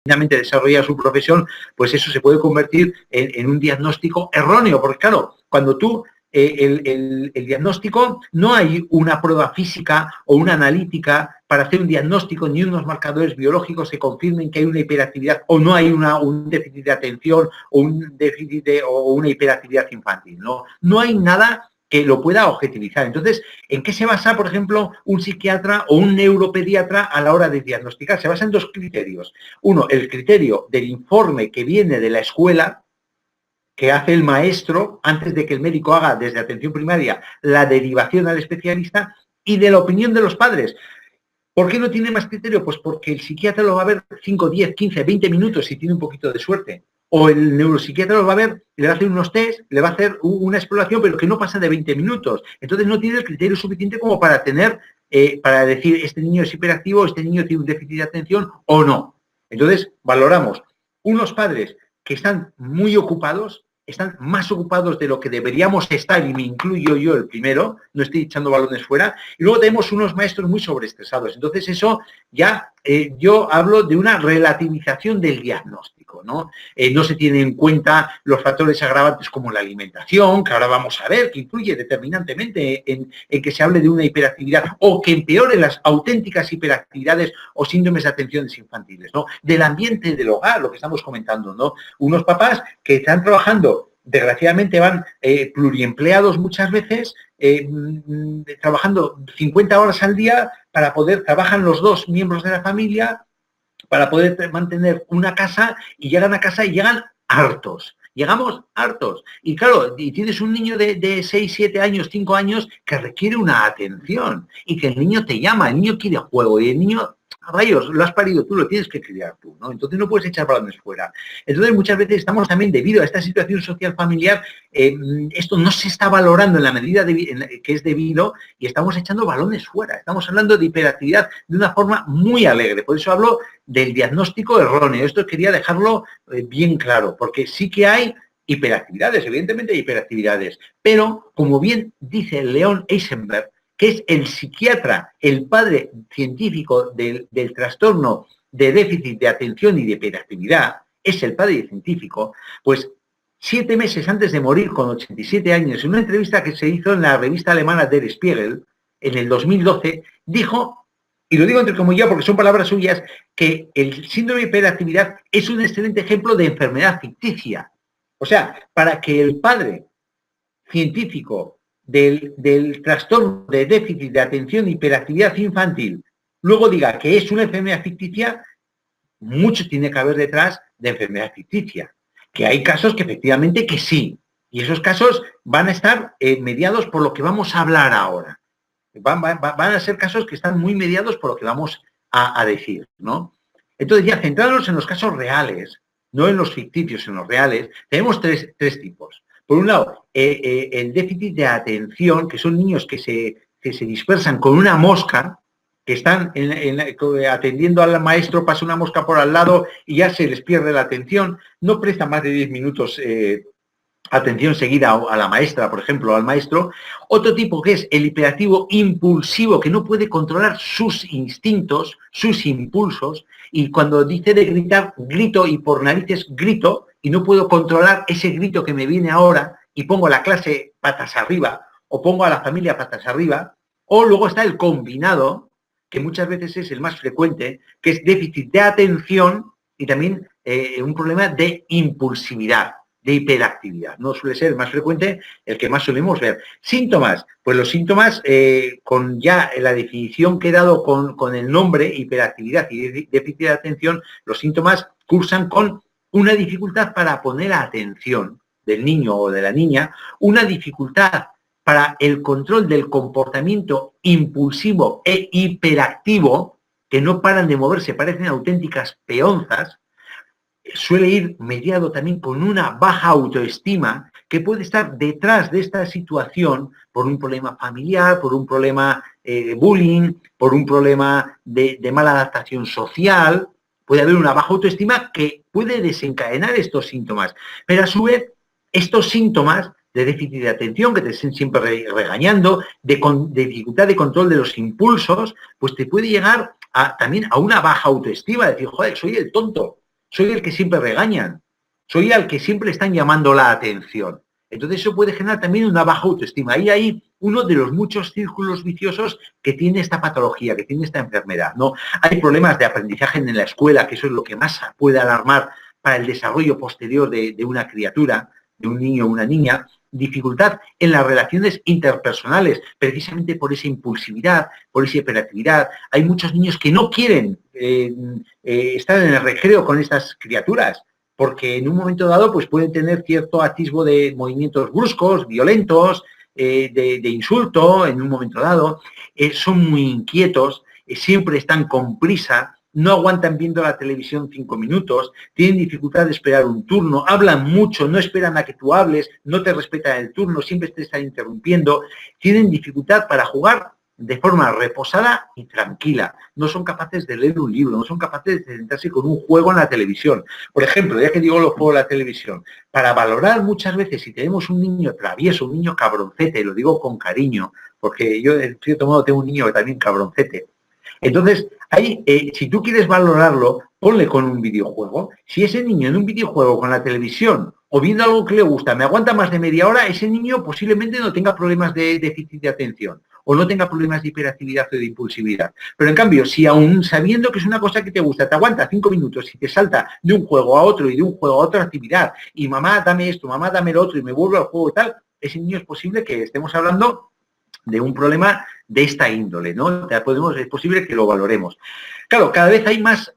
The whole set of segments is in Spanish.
desarrollar su profesión, pues eso se puede convertir en un diagnóstico erróneo, porque claro, cuando tú el diagnóstico, no hay una prueba física o una analítica para hacer un diagnóstico, ni unos marcadores biológicos que confirmen que hay una hiperactividad o no hay un déficit de atención o un déficit o una hiperactividad infantil, ¿no? No hay nada que lo pueda objetivizar. Entonces, ¿en qué se basa, por ejemplo, un psiquiatra o un neuropediatra a la hora de diagnosticar? Se basa en dos criterios. Uno, el criterio del informe que viene de la escuela, que hace el maestro antes de que el médico haga desde atención primaria la derivación al especialista, y de la opinión de los padres. ¿Por qué no tiene más criterio? Pues porque el psiquiatra lo va a ver 5, 10, 15, 20 minutos si tiene un poquito de suerte. O el neuropsiquiatra lo va a ver, le va a hacer unos test, le va a hacer una exploración, pero que no pasa de 20 minutos. Entonces no tiene el criterio suficiente como para tener, para decir, este niño es hiperactivo, este niño tiene un déficit de atención o no. Entonces valoramos unos padres que están muy ocupados, están más ocupados de lo que deberíamos estar, y me incluyo yo el primero, no estoy echando balones fuera, y luego tenemos unos maestros muy sobreestresados. Entonces eso ya, yo hablo de una relativización del diagnóstico, ¿no? No se tienen en cuenta los factores agravantes como la alimentación, que ahora vamos a ver, que influye determinantemente en que se hable de una hiperactividad o que empeore las auténticas hiperactividades o síndromes de atenciones infantiles, ¿no? Del ambiente del hogar, lo que estamos comentando, ¿no? Unos papás que están trabajando, desgraciadamente van pluriempleados muchas veces, trabajando 50 horas al día trabajan los dos miembros de la familia para poder mantener una casa, y llegan a casa y llegan hartos. Llegamos hartos. Y claro, y tienes un niño de 6, 7 años, 5 años que requiere una atención y que el niño te llama, el niño quiere juego y el niño, rayos, lo has parido tú, lo tienes que criar tú, ¿no? Entonces no puedes echar balones fuera. Entonces muchas veces estamos también, debido a esta situación social familiar, esto no se está valorando en la medida que es debido, y estamos echando balones fuera. Estamos hablando de hiperactividad de una forma muy alegre. Por eso hablo del diagnóstico erróneo. Esto quería dejarlo bien claro, porque sí que hay hiperactividades, evidentemente hay hiperactividades, pero como bien dice Leon Eisenberg, que es el psiquiatra, el padre científico del trastorno de déficit de atención y de hiperactividad, es el padre científico, pues 7 meses antes de morir, con 87 años, en una entrevista que se hizo en la revista alemana Der Spiegel, en el 2012, dijo, y lo digo entre comillas porque son palabras suyas, que el síndrome de hiperactividad es un excelente ejemplo de enfermedad ficticia. O sea, para que el padre científico del trastorno de déficit de atención e hiperactividad infantil luego diga que es una enfermedad ficticia, mucho tiene que haber detrás de enfermedad ficticia. Que hay casos que efectivamente que sí, y esos casos van a estar mediados por lo que vamos a hablar ahora. Van a ser casos que están muy mediados por lo que vamos a decir, ¿no? Entonces, ya centrándonos en los casos reales, no en los ficticios, en los reales, tenemos tres tipos. Por un lado, el déficit de atención, que son niños que se dispersan con una mosca, que están atendiendo al maestro, pasa una mosca por al lado y ya se les pierde la atención, no prestan más de 10 minutos atención seguida a la maestra, por ejemplo, o al maestro. Otro tipo, que es el hiperactivo impulsivo, que no puede controlar sus instintos, sus impulsos, y cuando dice de gritar, grito, y por narices grito, y no puedo controlar ese grito que me viene ahora, y pongo a la clase patas arriba, o pongo a la familia patas arriba. O luego está el combinado, que muchas veces es el más frecuente, que es déficit de atención y también un problema de impulsividad, de hiperactividad. No suele ser el más frecuente, el que más solemos ver. Síntomas, pues los síntomas, con ya la definición que he dado con el nombre, hiperactividad y déficit de atención, los síntomas cursan con una dificultad para poner atención del niño o de la niña, una dificultad para el control del comportamiento impulsivo e hiperactivo, que no paran de moverse, parecen auténticas peonzas. Suele ir mediado también con una baja autoestima, que puede estar detrás de esta situación por un problema familiar, por un problema de bullying, por un problema de mala adaptación social. Puede haber una baja autoestima que puede desencadenar estos síntomas. Pero a su vez, estos síntomas de déficit de atención, que te estén siempre regañando, de dificultad de control de los impulsos, pues te puede llegar también a una baja autoestima, decir, joder, soy el tonto. soy el que siempre regañan, soy al que siempre están llamando la atención. Entonces eso puede generar también una baja autoestima. Ahí hay uno de los muchos círculos viciosos que tiene esta patología, que tiene esta enfermedad, ¿no? Hay problemas de aprendizaje en la escuela, que eso es lo que más puede alarmar para el desarrollo posterior de una criatura, de un niño o una niña. Dificultad en las relaciones interpersonales, precisamente por esa impulsividad, por esa hiperactividad. Hay muchos niños que no quieren estar en el recreo con estas criaturas, porque en un momento dado pues pueden tener cierto atisbo de movimientos bruscos, violentos, de insulto en un momento dado, son muy inquietos, siempre están con prisa, no aguantan viendo la televisión 5 minutos, tienen dificultad de esperar un turno, hablan mucho, no esperan a que tú hables, no te respetan el turno, siempre te están interrumpiendo, tienen dificultad para jugar de forma reposada y tranquila. No son capaces de leer un libro, no son capaces de sentarse con un juego en la televisión. Por ejemplo, ya que digo los juegos de la televisión, para valorar muchas veces si tenemos un niño travieso, un niño cabroncete, y lo digo con cariño, porque yo en cierto modo tengo un niño que también cabroncete. Entonces, si tú quieres valorarlo, ponle con un videojuego. Si ese niño en un videojuego con la televisión o viendo algo que le gusta me aguanta más de media hora, ese niño posiblemente no tenga problemas de déficit de atención o no tenga problemas de hiperactividad o de impulsividad. Pero en cambio, si aún sabiendo que es una cosa que te gusta, te aguanta 5 minutos y te salta de un juego a otro y de un juego a otra actividad, y mamá, dame esto, mamá, dame lo otro, y me vuelvo al juego y tal, ese niño es posible que estemos hablando de un problema de esta índole, ¿no? Es posible que lo valoremos. Claro, cada vez hay más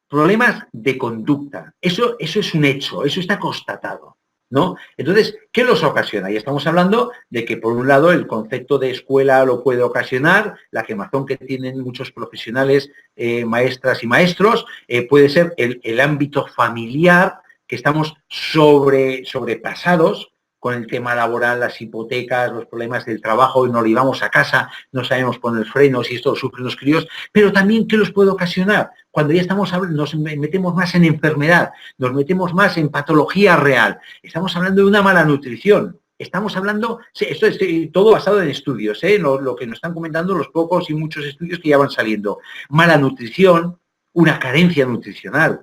problemas de conducta. Eso es un hecho, eso está constatado, ¿no? Entonces, ¿qué los ocasiona? Y estamos hablando de que, por un lado, el concepto de escuela lo puede ocasionar, la quemazón que tienen muchos profesionales, maestras y maestros, puede ser el ámbito familiar, que estamos sobrepasados con el tema laboral, las hipotecas, los problemas del trabajo, y nos lo llevamos a casa, no sabemos poner frenos y esto lo sufren los críos, pero también, ¿qué los puede ocasionar? Cuando ya estamos hablando, nos metemos más en enfermedad, nos metemos más en patología real, estamos hablando de una mala nutrición, estamos hablando, esto es todo basado en estudios, lo que nos están comentando los pocos y muchos estudios que ya van saliendo. Mala nutrición, una carencia nutricional,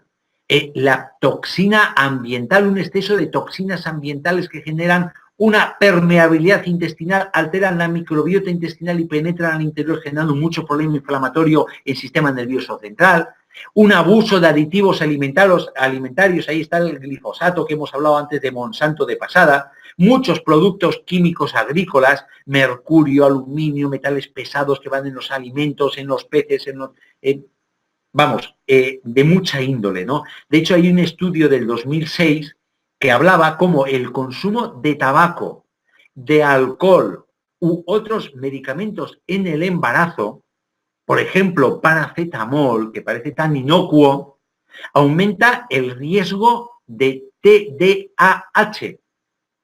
la toxina ambiental, un exceso de toxinas ambientales que generan una permeabilidad intestinal, alteran la microbiota intestinal y penetran al interior generando mucho problema inflamatorio en el sistema nervioso central, un abuso de aditivos alimentarios, ahí está el glifosato que hemos hablado antes de Monsanto de pasada, muchos productos químicos agrícolas, mercurio, aluminio, metales pesados que van en los alimentos, en los peces, de mucha índole, ¿no? De hecho, hay un estudio del 2006 que hablaba cómo el consumo de tabaco, de alcohol u otros medicamentos en el embarazo, por ejemplo, paracetamol, que parece tan inocuo, aumenta el riesgo de TDAH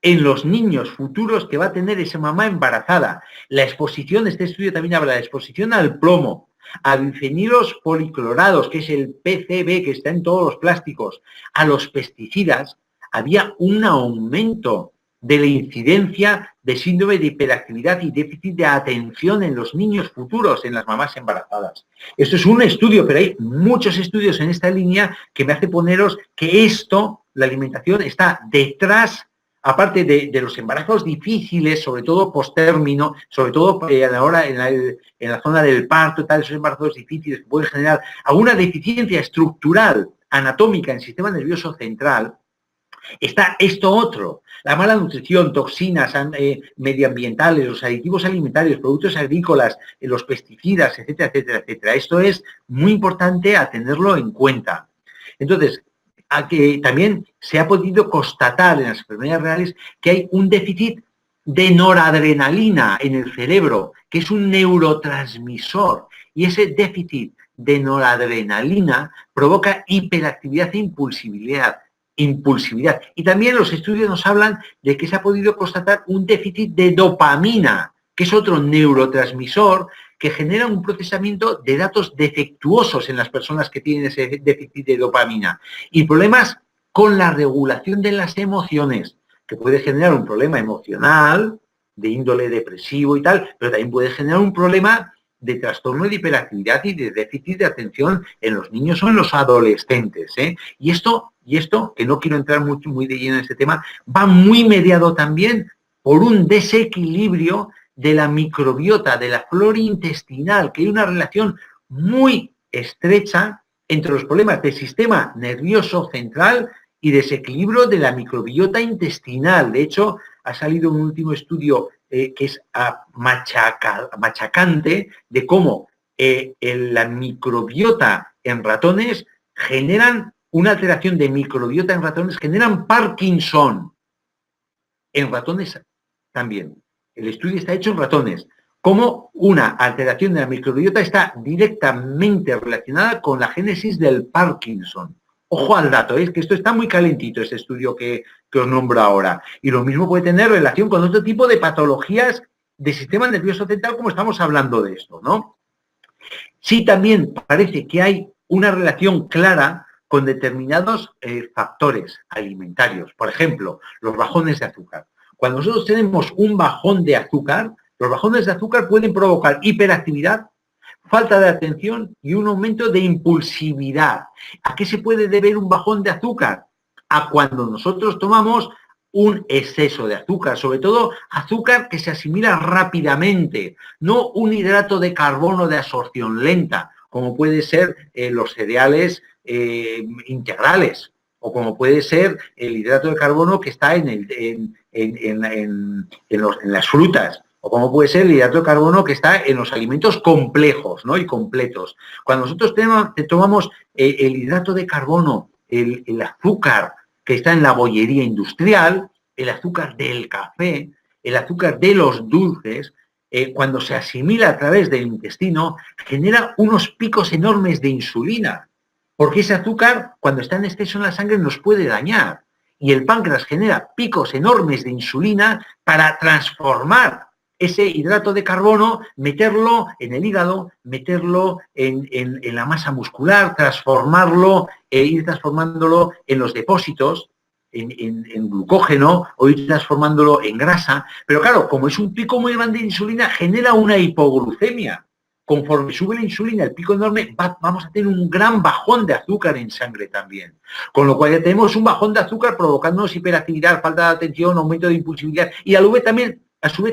en los niños futuros que va a tener esa mamá embarazada. La exposición, este estudio también habla de la exposición al plomo, a bifenilos policlorados, que es el PCB que está en todos los plásticos, a los pesticidas, había un aumento de la incidencia de síndrome de hiperactividad y déficit de atención en los niños futuros, en las mamás embarazadas. Esto es un estudio, pero hay muchos estudios en esta línea que me hace poneros que esto, la alimentación, está detrás, aparte de los embarazos difíciles, sobre todo postérmino, sobre todo ahora en la zona del parto, tal, esos embarazos difíciles que pueden generar alguna deficiencia estructural, anatómica en el sistema nervioso central, está esto otro, la mala nutrición, toxinas medioambientales, los aditivos alimentarios, productos agrícolas, los pesticidas, etcétera, etcétera, etcétera. Esto es muy importante a tenerlo en cuenta. Entonces, que también se ha podido constatar en las enfermedades reales que hay un déficit de noradrenalina en el cerebro, que es un neurotransmisor, y ese déficit de noradrenalina provoca hiperactividad e impulsividad. Y también los estudios nos hablan de que se ha podido constatar un déficit de dopamina, que es otro neurotransmisor que genera un procesamiento de datos defectuosos en las personas que tienen ese déficit de dopamina. Y problemas con la regulación de las emociones, que puede generar un problema emocional, de índole depresivo y tal, pero también puede generar un problema de trastorno de hiperactividad y de déficit de atención en los niños o en los adolescentes, ¿eh? Y esto, que no quiero entrar muy de lleno en este tema, va muy mediado también por un desequilibrio de la microbiota, de la flora intestinal, que hay una relación muy estrecha entre los problemas del sistema nervioso central y desequilibrio de la microbiota intestinal. De hecho, ha salido un último estudio que es machacante de cómo la microbiota en ratones generan una alteración de microbiota en ratones, generan Parkinson. En ratones también. El estudio está hecho en ratones. Cómo una alteración de la microbiota está directamente relacionada con la génesis del Parkinson. Ojo al dato, es que esto está muy calentito, este estudio que os nombro ahora. Y lo mismo puede tener relación con otro tipo de patologías del sistema nervioso central, como estamos hablando de esto, ¿no? Sí, también parece que hay una relación clara con determinados factores alimentarios. Por ejemplo, los bajones de azúcar. Cuando nosotros tenemos un bajón de azúcar, los bajones de azúcar pueden provocar hiperactividad, falta de atención y un aumento de impulsividad. ¿A qué se puede deber un bajón de azúcar? A cuando nosotros tomamos un exceso de azúcar, sobre todo azúcar que se asimila rápidamente, no un hidrato de carbono de absorción lenta, como puede ser los cereales integrales, o como puede ser el hidrato de carbono que está en las frutas, o como puede ser el hidrato de carbono que está en los alimentos complejos, ¿no? Y completos. Cuando nosotros tomamos el hidrato de carbono, el azúcar que está en la bollería industrial, el azúcar del café, el azúcar de los dulces, cuando se asimila a través del intestino, genera unos picos enormes de insulina, porque ese azúcar, cuando está en exceso en la sangre, nos puede dañar. Y el páncreas genera picos enormes de insulina para transformar ese hidrato de carbono, meterlo en el hígado, meterlo en la masa muscular, transformarlo, ir transformándolo en los depósitos, en glucógeno, o ir transformándolo en grasa. Pero claro, como es un pico muy grande de insulina, genera una hipoglucemia. Conforme sube la insulina, el pico enorme, vamos a tener un gran bajón de azúcar en sangre también. Con lo cual ya tenemos un bajón de azúcar provocándonos hiperactividad, falta de atención, aumento de impulsividad, y a su vez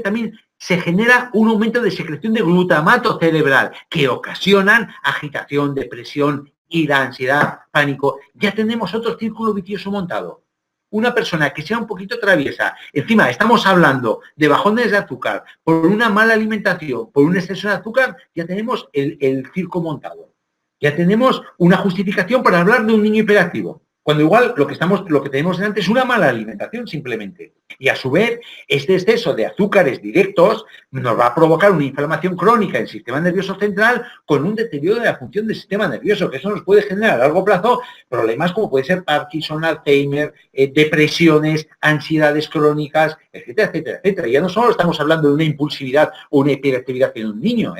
también se genera un aumento de secreción de glutamato cerebral que ocasionan agitación, depresión, ira, ansiedad, pánico. Ya tenemos otro círculo vicioso montado. Una persona que sea un poquito traviesa, encima estamos hablando de bajones de azúcar, por una mala alimentación, por un exceso de azúcar, ya tenemos el circo montado. Ya tenemos una justificación para hablar de un niño hiperactivo. Cuando igual lo que tenemos delante es una mala alimentación simplemente. Y a su vez, este exceso de azúcares directos nos va a provocar una inflamación crónica en el sistema nervioso central con un deterioro de la función del sistema nervioso, que eso nos puede generar a largo plazo problemas como puede ser Parkinson, Alzheimer, depresiones, ansiedades crónicas, etcétera, etcétera, etcétera. Ya no solo estamos hablando de una impulsividad o una hiperactividad en un niño,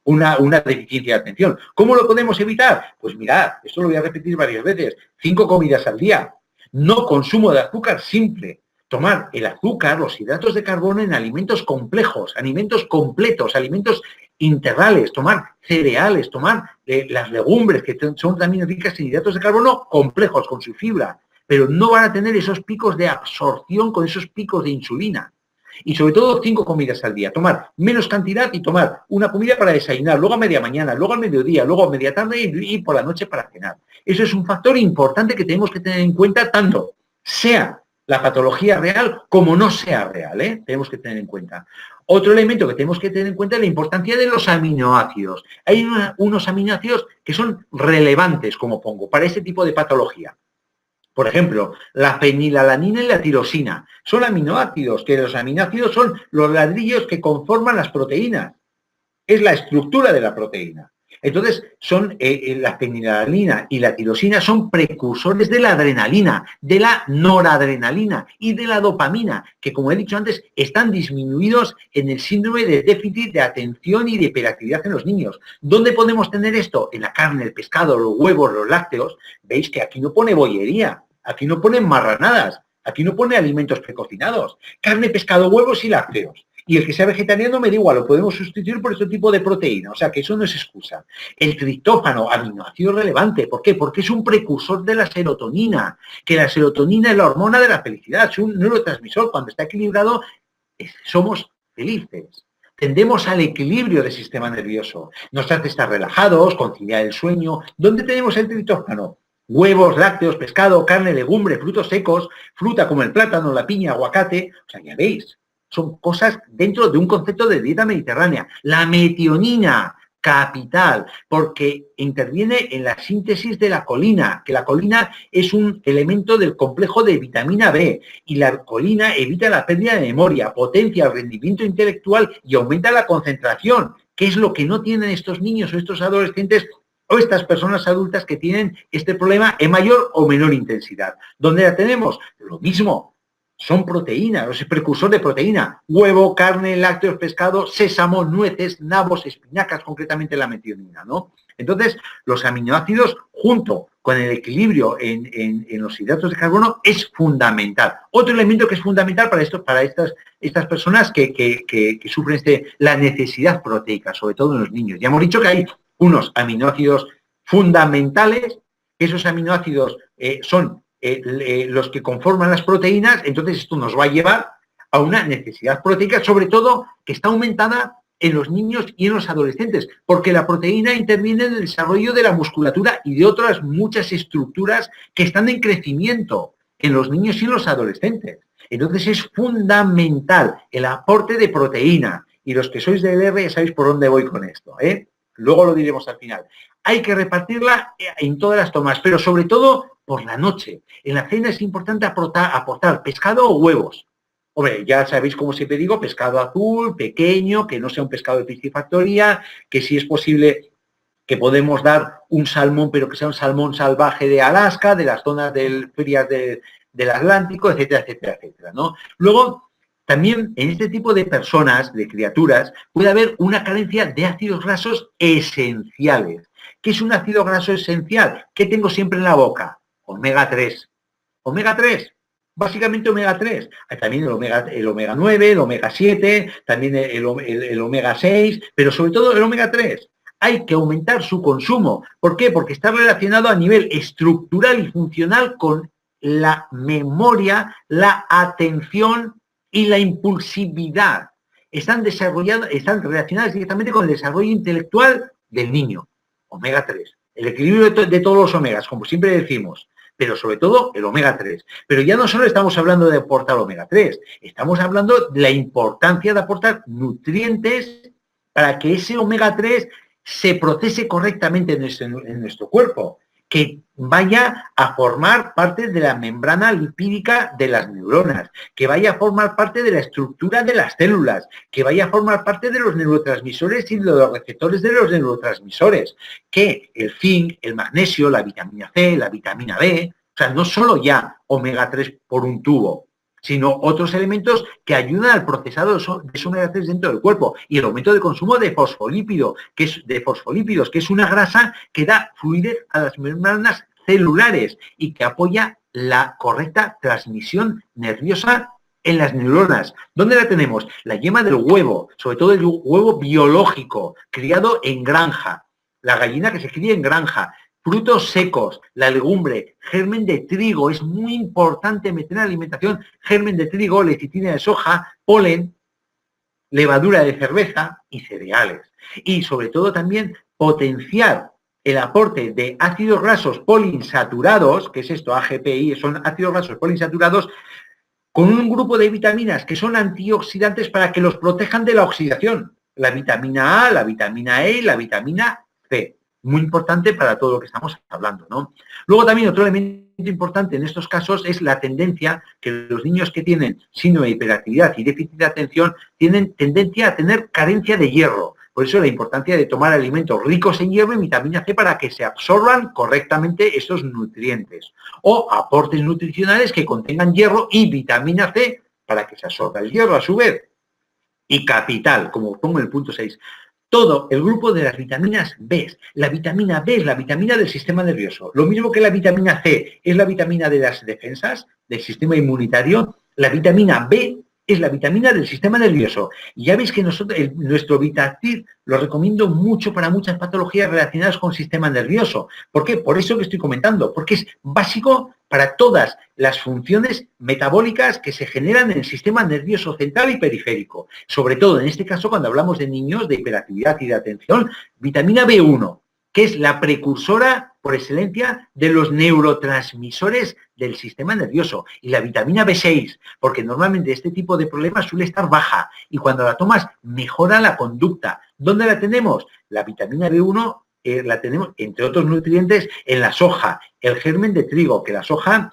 una deficiencia de atención. ¿Cómo lo podemos evitar? Pues mirad, esto lo voy a repetir varias veces, 5 comidas al día, no consumo de azúcar simple, tomar el azúcar, los hidratos de carbono en alimentos complejos, alimentos completos, alimentos integrales, tomar cereales, tomar las legumbres que son también ricas en hidratos de carbono complejos con su fibra, pero no van a tener esos picos de absorción con esos picos de insulina. Y sobre todo 5 comidas al día, tomar menos cantidad y tomar una comida para desayunar, luego a media mañana, luego al mediodía, luego a media tarde y por la noche para cenar. Eso es un factor importante que tenemos que tener en cuenta, tanto sea la patología real como no sea real, tenemos que tener en cuenta. Otro elemento que tenemos que tener en cuenta es la importancia de los aminoácidos. Hay unos aminoácidos que son relevantes, como pongo, para este tipo de patología. Por ejemplo, la fenilalanina y la tirosina. Son aminoácidos, que los aminoácidos son los ladrillos que conforman las proteínas. Es la estructura de la proteína. Entonces, la fenilalanina y la tirosina son precursores de la adrenalina, de la noradrenalina y de la dopamina, que, como he dicho antes, están disminuidos en el síndrome de déficit de atención y de hiperactividad en los niños. ¿Dónde podemos tener esto? En la carne, el pescado, los huevos, los lácteos. Veis que aquí no pone bollería, aquí no pone marranadas, aquí no pone alimentos precocinados. Carne, pescado, huevos y lácteos. Y el que sea vegetariano me da igual, lo podemos sustituir por este tipo de proteína, o sea que eso no es excusa. El triptófano, aminoácido relevante, ¿por qué? Porque es un precursor de la serotonina, que la serotonina es la hormona de la felicidad, es un neurotransmisor, cuando está equilibrado somos felices. Tendemos al equilibrio del sistema nervioso, nos hace estar relajados, conciliar el sueño. ¿Dónde tenemos el triptófano? Huevos, lácteos, pescado, carne, legumbre, frutos secos, fruta como el plátano, la piña, aguacate, o sea, ya veis, son cosas dentro de un concepto de dieta mediterránea. La metionina, capital, porque interviene en la síntesis de la colina, que la colina es un elemento del complejo de vitamina B, y la colina evita la pérdida de memoria, potencia el rendimiento intelectual y aumenta la concentración, que es lo que no tienen estos niños o estos adolescentes o estas personas adultas que tienen este problema en mayor o menor intensidad. ¿Dónde la tenemos? Lo mismo. Son proteínas, es precursor de proteína. Huevo, carne, lácteos, pescado, sésamo, nueces, nabos, espinacas, concretamente la metionina, ¿no? Entonces, los aminoácidos, junto con el equilibrio en los hidratos de carbono, es fundamental. Otro elemento que es fundamental para estas personas que sufren la necesidad proteica, sobre todo en los niños. Ya hemos dicho que hay unos aminoácidos fundamentales, esos aminoácidos son los que conforman las proteínas, entonces esto nos va a llevar a una necesidad proteica, sobre todo que está aumentada en los niños y en los adolescentes, porque la proteína interviene en el desarrollo de la musculatura y de otras muchas estructuras que están en crecimiento en los niños y en los adolescentes. Entonces es fundamental el aporte de proteína, y los que sois del R ya sabéis por dónde voy con esto, ¿eh? Luego lo diremos al final. Hay que repartirla en todas las tomas, pero sobre todo por la noche. En la cena es importante aportar pescado o huevos. Hombre, ya sabéis cómo siempre digo, pescado azul, pequeño, que no sea un pescado de piscifactoría, que si es posible que podemos dar un salmón, pero que sea un salmón salvaje de Alaska, de las zonas frías del Atlántico, etcétera, etcétera, etcétera, ¿no? Luego, también en este tipo de personas, de criaturas, puede haber una carencia de ácidos grasos esenciales. ¿Qué es un ácido graso esencial? ¿Qué tengo siempre en la boca? Omega 3. Omega 3. Básicamente omega 3. Hay también el omega 9, el omega 7, también el omega 6, pero sobre todo el omega 3. Hay que aumentar su consumo. ¿Por qué? Porque está relacionado a nivel estructural y funcional con la memoria, la atención y la impulsividad. Están relacionadas directamente con el desarrollo intelectual del niño. Omega 3. El equilibrio de todos los omegas, como siempre decimos, pero sobre todo el omega 3. Pero ya no solo estamos hablando de aportar omega 3, estamos hablando de la importancia de aportar nutrientes para que ese omega 3 se procese correctamente en nuestro cuerpo, que vaya a formar parte de la membrana lipídica de las neuronas, que vaya a formar parte de la estructura de las células, que vaya a formar parte de los neurotransmisores y de los receptores de los neurotransmisores, que el zinc, el magnesio, la vitamina C, la vitamina B, o sea, no solo ya omega 3 por un tubo, sino otros elementos que ayudan al procesado de ese omega 3 dentro del cuerpo, y el aumento de consumo de fosfolípidos, que es una grasa que da fluidez a las membranas celulares y que apoya la correcta transmisión nerviosa en las neuronas. ¿Dónde la tenemos? La yema del huevo, sobre todo el huevo biológico, criado en granja, la gallina que se cría en granja. Frutos secos, la legumbre, germen de trigo, es muy importante meter en la alimentación germen de trigo, lecitina de soja, polen, levadura de cerveza y cereales. Y sobre todo también potenciar el aporte de ácidos grasos poliinsaturados, que es esto, AGPI, son ácidos grasos poliinsaturados, con un grupo de vitaminas que son antioxidantes para que los protejan de la oxidación. La vitamina A, la vitamina E y la vitamina C. Muy importante para todo lo que estamos hablando, ¿no? Luego también otro elemento importante en estos casos es la tendencia que los niños que tienen síndrome de hiperactividad y déficit de atención tienen tendencia a tener carencia de hierro. Por eso la importancia de tomar alimentos ricos en hierro y vitamina C para que se absorban correctamente estos nutrientes. O aportes nutricionales que contengan hierro y vitamina C para que se absorba el hierro a su vez. Y capital, como pongo en el punto 6. Todo el grupo de las vitaminas B. La vitamina B es la vitamina del sistema nervioso. Lo mismo que la vitamina C es la vitamina de las defensas, del sistema inmunitario. La vitamina B es la vitamina del sistema nervioso. Y ya veis que nuestro Vitacid lo recomiendo mucho para muchas patologías relacionadas con el sistema nervioso. ¿Por qué? Por eso que estoy comentando, porque es básico para todas las funciones metabólicas que se generan en el sistema nervioso central y periférico. Sobre todo, en este caso, cuando hablamos de niños, de hiperactividad y de atención, vitamina B1, que es la precursora por excelencia de los neurotransmisores del sistema nervioso, y la vitamina B6, porque normalmente este tipo de problemas suele estar baja y cuando la tomas mejora la conducta. ¿Dónde la tenemos? La vitamina B1 la tenemos, entre otros nutrientes, en la soja, el germen de trigo, que la soja,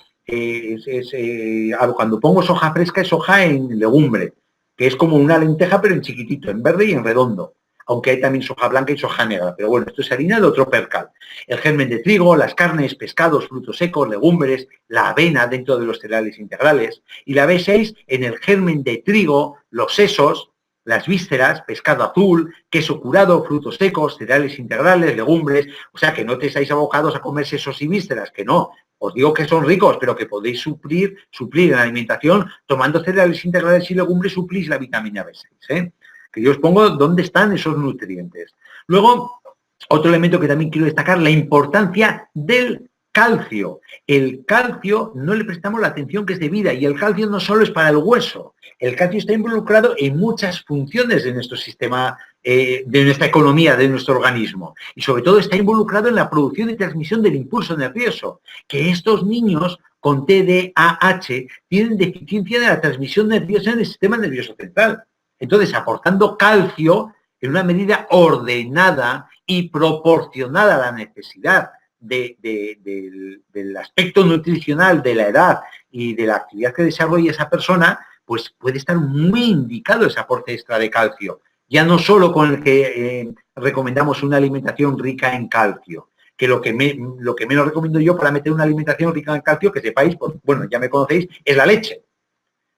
cuando pongo soja fresca, es soja en legumbre, que es como una lenteja pero en chiquitito, en verde y en redondo. Aunque hay también soja blanca y soja negra, pero bueno, esto es harina de otro percal. El germen de trigo, las carnes, pescados, frutos secos, legumbres, la avena dentro de los cereales integrales, y la B6 en el germen de trigo, los sesos, las vísceras, pescado azul, queso curado, frutos secos, cereales integrales, legumbres, o sea que no te estáis abocados a comer sesos y vísceras, que no. Os digo que son ricos, pero que podéis suplir en la alimentación tomando cereales integrales y legumbres, suplís la vitamina B6, ¿eh? Que yo os pongo dónde están esos nutrientes. Luego, otro elemento que también quiero destacar, la importancia del calcio. El calcio no le prestamos la atención que es debida y el calcio no solo es para el hueso. El calcio está involucrado en muchas funciones de nuestro sistema, de nuestra economía, de nuestro organismo. Y sobre todo está involucrado en la producción y transmisión del impulso nervioso. Que estos niños con TDAH tienen deficiencia de la transmisión nerviosa en el sistema nervioso central. Entonces, aportando calcio en una medida ordenada y proporcionada a la necesidad del aspecto nutricional de la edad y de la actividad que desarrolla esa persona, pues puede estar muy indicado ese aporte extra de calcio. Ya no solo con el que recomendamos una alimentación rica en calcio, que lo que menos recomiendo yo para meter una alimentación rica en calcio, que sepáis, pues, bueno, ya me conocéis, es la leche.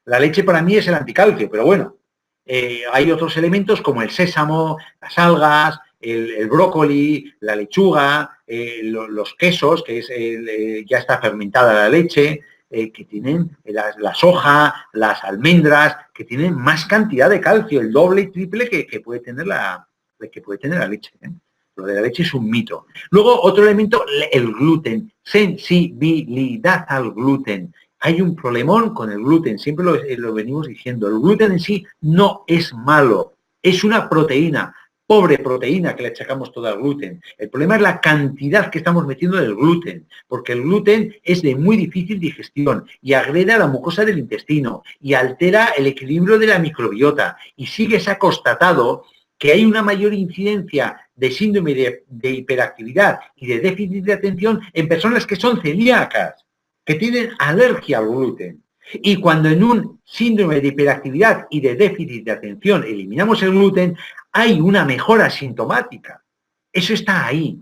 La leche para mí es el anticalcio, pero bueno. Hay otros elementos como el sésamo, las algas, el brócoli, la lechuga, los quesos, que es ya está fermentada la leche, que tienen la soja, las almendras, que tienen más cantidad de calcio, el doble y triple que puede tener la leche, ¿eh? Lo de la leche es un mito. Luego, otro elemento, el gluten, sensibilidad al gluten. Hay un problemón con el gluten, siempre lo venimos diciendo. El gluten en sí no es malo, es una proteína, pobre proteína que le achacamos todo al gluten. El problema es la cantidad que estamos metiendo del gluten, porque el gluten es de muy difícil digestión y agrede a la mucosa del intestino y altera el equilibrio de la microbiota. Y sí que se ha constatado que hay una mayor incidencia de síndrome de hiperactividad y de déficit de atención en personas que son celíacas, que tienen alergia al gluten. Y cuando en un síndrome de hiperactividad y de déficit de atención eliminamos el gluten, hay una mejora sintomática. Eso está ahí.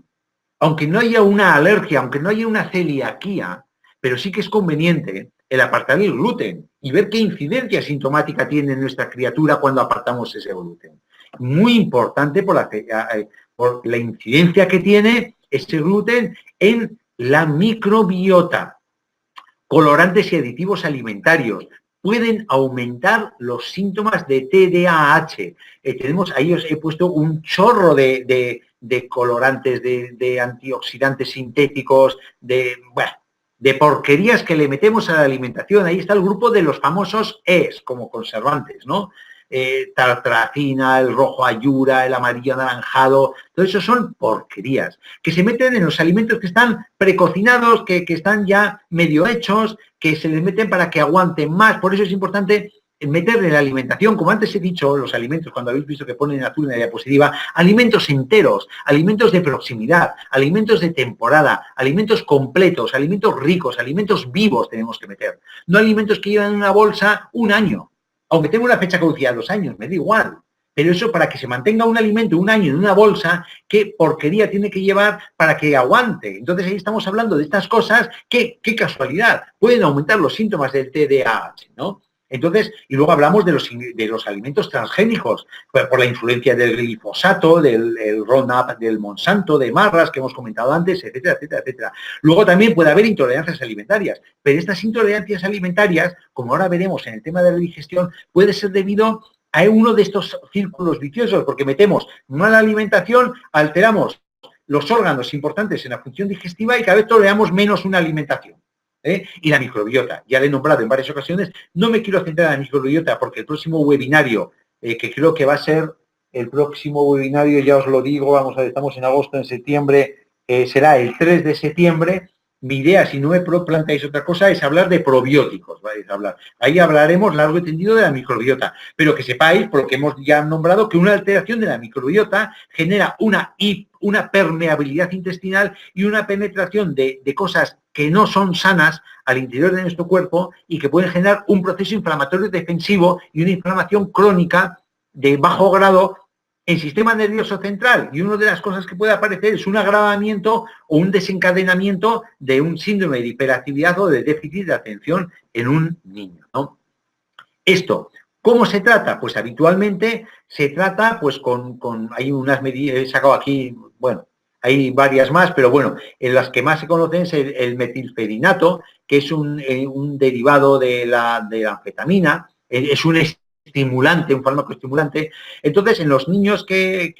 Aunque no haya una alergia, aunque no haya una celiaquía, pero sí que es conveniente el apartar el gluten y ver qué incidencia sintomática tiene nuestra criatura cuando apartamos ese gluten. Muy importante por la incidencia que tiene ese gluten en la microbiota. Colorantes y aditivos alimentarios pueden aumentar los síntomas de TDAH. Ahí os he puesto un chorro de colorantes, de antioxidantes sintéticos, de porquerías que le metemos a la alimentación. Ahí está el grupo de los famosos ES, como conservantes, ¿no? Tartracina, el rojo ayura, el amarillo anaranjado, todo eso son porquerías que se meten en los alimentos que están precocinados, que están ya medio hechos, que se les meten para que aguanten más. Por eso es importante meterle en la alimentación, como antes he dicho, los alimentos, cuando habéis visto que ponen en azul en la diapositiva, alimentos enteros, alimentos de proximidad, alimentos de temporada, alimentos completos, alimentos ricos, alimentos vivos tenemos que meter, no alimentos que llevan en una bolsa un año. Aunque tenga una fecha caducidad de 2 años, me da igual. Pero eso, para que se mantenga un alimento un año en una bolsa, ¿qué porquería tiene que llevar para que aguante? Entonces ahí estamos hablando de estas cosas que, qué casualidad, pueden aumentar los síntomas del TDAH, ¿no? Entonces, y luego hablamos de los alimentos transgénicos, por la influencia del glifosato, del Roundup, del Monsanto, de Marras, que hemos comentado antes, etcétera, etcétera, etcétera. Luego también puede haber intolerancias alimentarias, pero estas intolerancias alimentarias, como ahora veremos en el tema de la digestión, puede ser debido a uno de estos círculos viciosos, porque metemos mala alimentación, alteramos los órganos importantes en la función digestiva y cada vez toleramos menos una alimentación. Y la microbiota, ya le he nombrado en varias ocasiones, no me quiero centrar en la microbiota porque el próximo webinario, que creo que va a ser el próximo webinario, ya os lo digo, vamos a ver, estamos en agosto, en septiembre, será el 3 de septiembre. Mi idea, si no me planteáis otra cosa, es hablar de probióticos. ¿Vais a hablar? Ahí hablaremos largo y tendido de la microbiota, pero que sepáis, porque hemos ya nombrado, que una alteración de la microbiota genera una permeabilidad intestinal y una penetración de cosas que no son sanas al interior de nuestro cuerpo y que pueden generar un proceso inflamatorio defensivo y una inflamación crónica de bajo grado en sistema nervioso central. Y una de las cosas que puede aparecer es un agravamiento o un desencadenamiento de un síndrome de hiperactividad o de déficit de atención en un niño, ¿no? Esto, ¿cómo se trata? Pues habitualmente se trata pues hay unas medidas, he sacado aquí, bueno, hay varias más, pero bueno, en las que más se conocen es el metilfedinato, que es un derivado de la anfetamina, es un estimulante, un fármaco estimulante. Entonces, en los niños que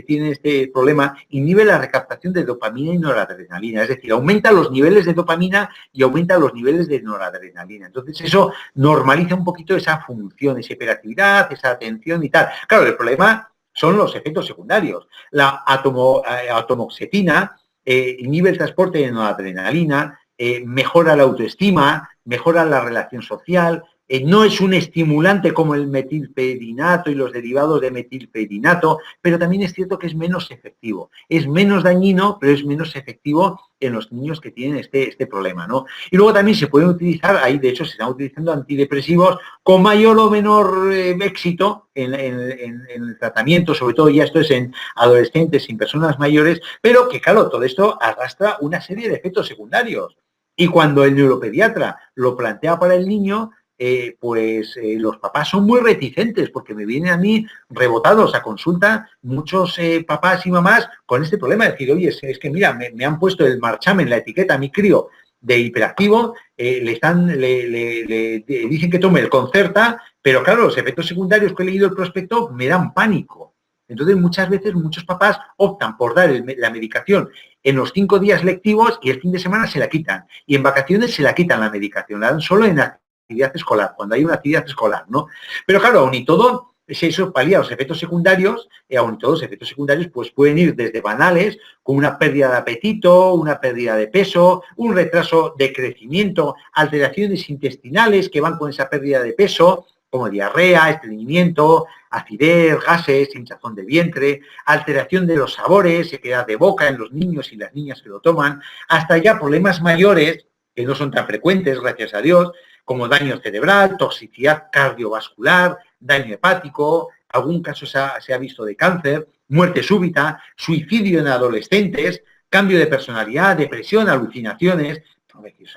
tienen este problema, inhibe la recaptación de dopamina y noradrenalina, es decir, aumenta los niveles de dopamina y aumenta los niveles de noradrenalina. Entonces, eso normaliza un poquito esa función, esa hiperactividad, esa atención y tal. Claro, el problema son los efectos secundarios. La atomoxetina inhibe el transporte de noradrenalina, mejora la autoestima, mejora la relación social. No es un estimulante como el metilfedinato y los derivados de metilfedinato, pero también es cierto que es menos efectivo. Es menos dañino, pero es menos efectivo en los niños que tienen este problema, ¿no? Y luego también se pueden utilizar, ahí de hecho se están utilizando antidepresivos con mayor o menor éxito en el tratamiento, sobre todo ya esto es en adolescentes y en personas mayores, pero que claro, todo esto arrastra una serie de efectos secundarios. Y cuando el neuropediatra lo plantea para el niño, los papás son muy reticentes porque me vienen a mí rebotados a consulta muchos papás y mamás con este problema de decir, oye, es que mira, me han puesto el marchamen, la etiqueta a mi crío de hiperactivo, le dicen que tome el Concerta, pero claro, los efectos secundarios que he leído el prospecto me dan pánico. Entonces, muchas veces, muchos papás optan por dar la medicación en los 5 días lectivos y el fin de semana se la quitan. Y en vacaciones se la quitan la medicación, la dan solo en actividad escolar, cuando hay una actividad escolar, ¿no? Pero claro, aún y todo, si eso palía los efectos secundarios, aún y todo los efectos secundarios pues pueden ir desde banales, con una pérdida de apetito, una pérdida de peso, un retraso de crecimiento, alteraciones intestinales que van con esa pérdida de peso, como diarrea, estreñimiento, acidez, gases, hinchazón de vientre, alteración de los sabores, sequedad de boca en los niños y las niñas que lo toman, hasta ya problemas mayores, que no son tan frecuentes, gracias a Dios, como daño cerebral, toxicidad cardiovascular, daño hepático, algún caso se ha visto de cáncer, muerte súbita, suicidio en adolescentes, cambio de personalidad, depresión, alucinaciones.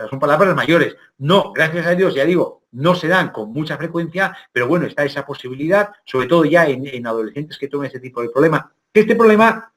Son palabras mayores. No, gracias a Dios, ya digo, no se dan con mucha frecuencia, pero bueno, está esa posibilidad, sobre todo ya en adolescentes que tomen este tipo de problema. Este problema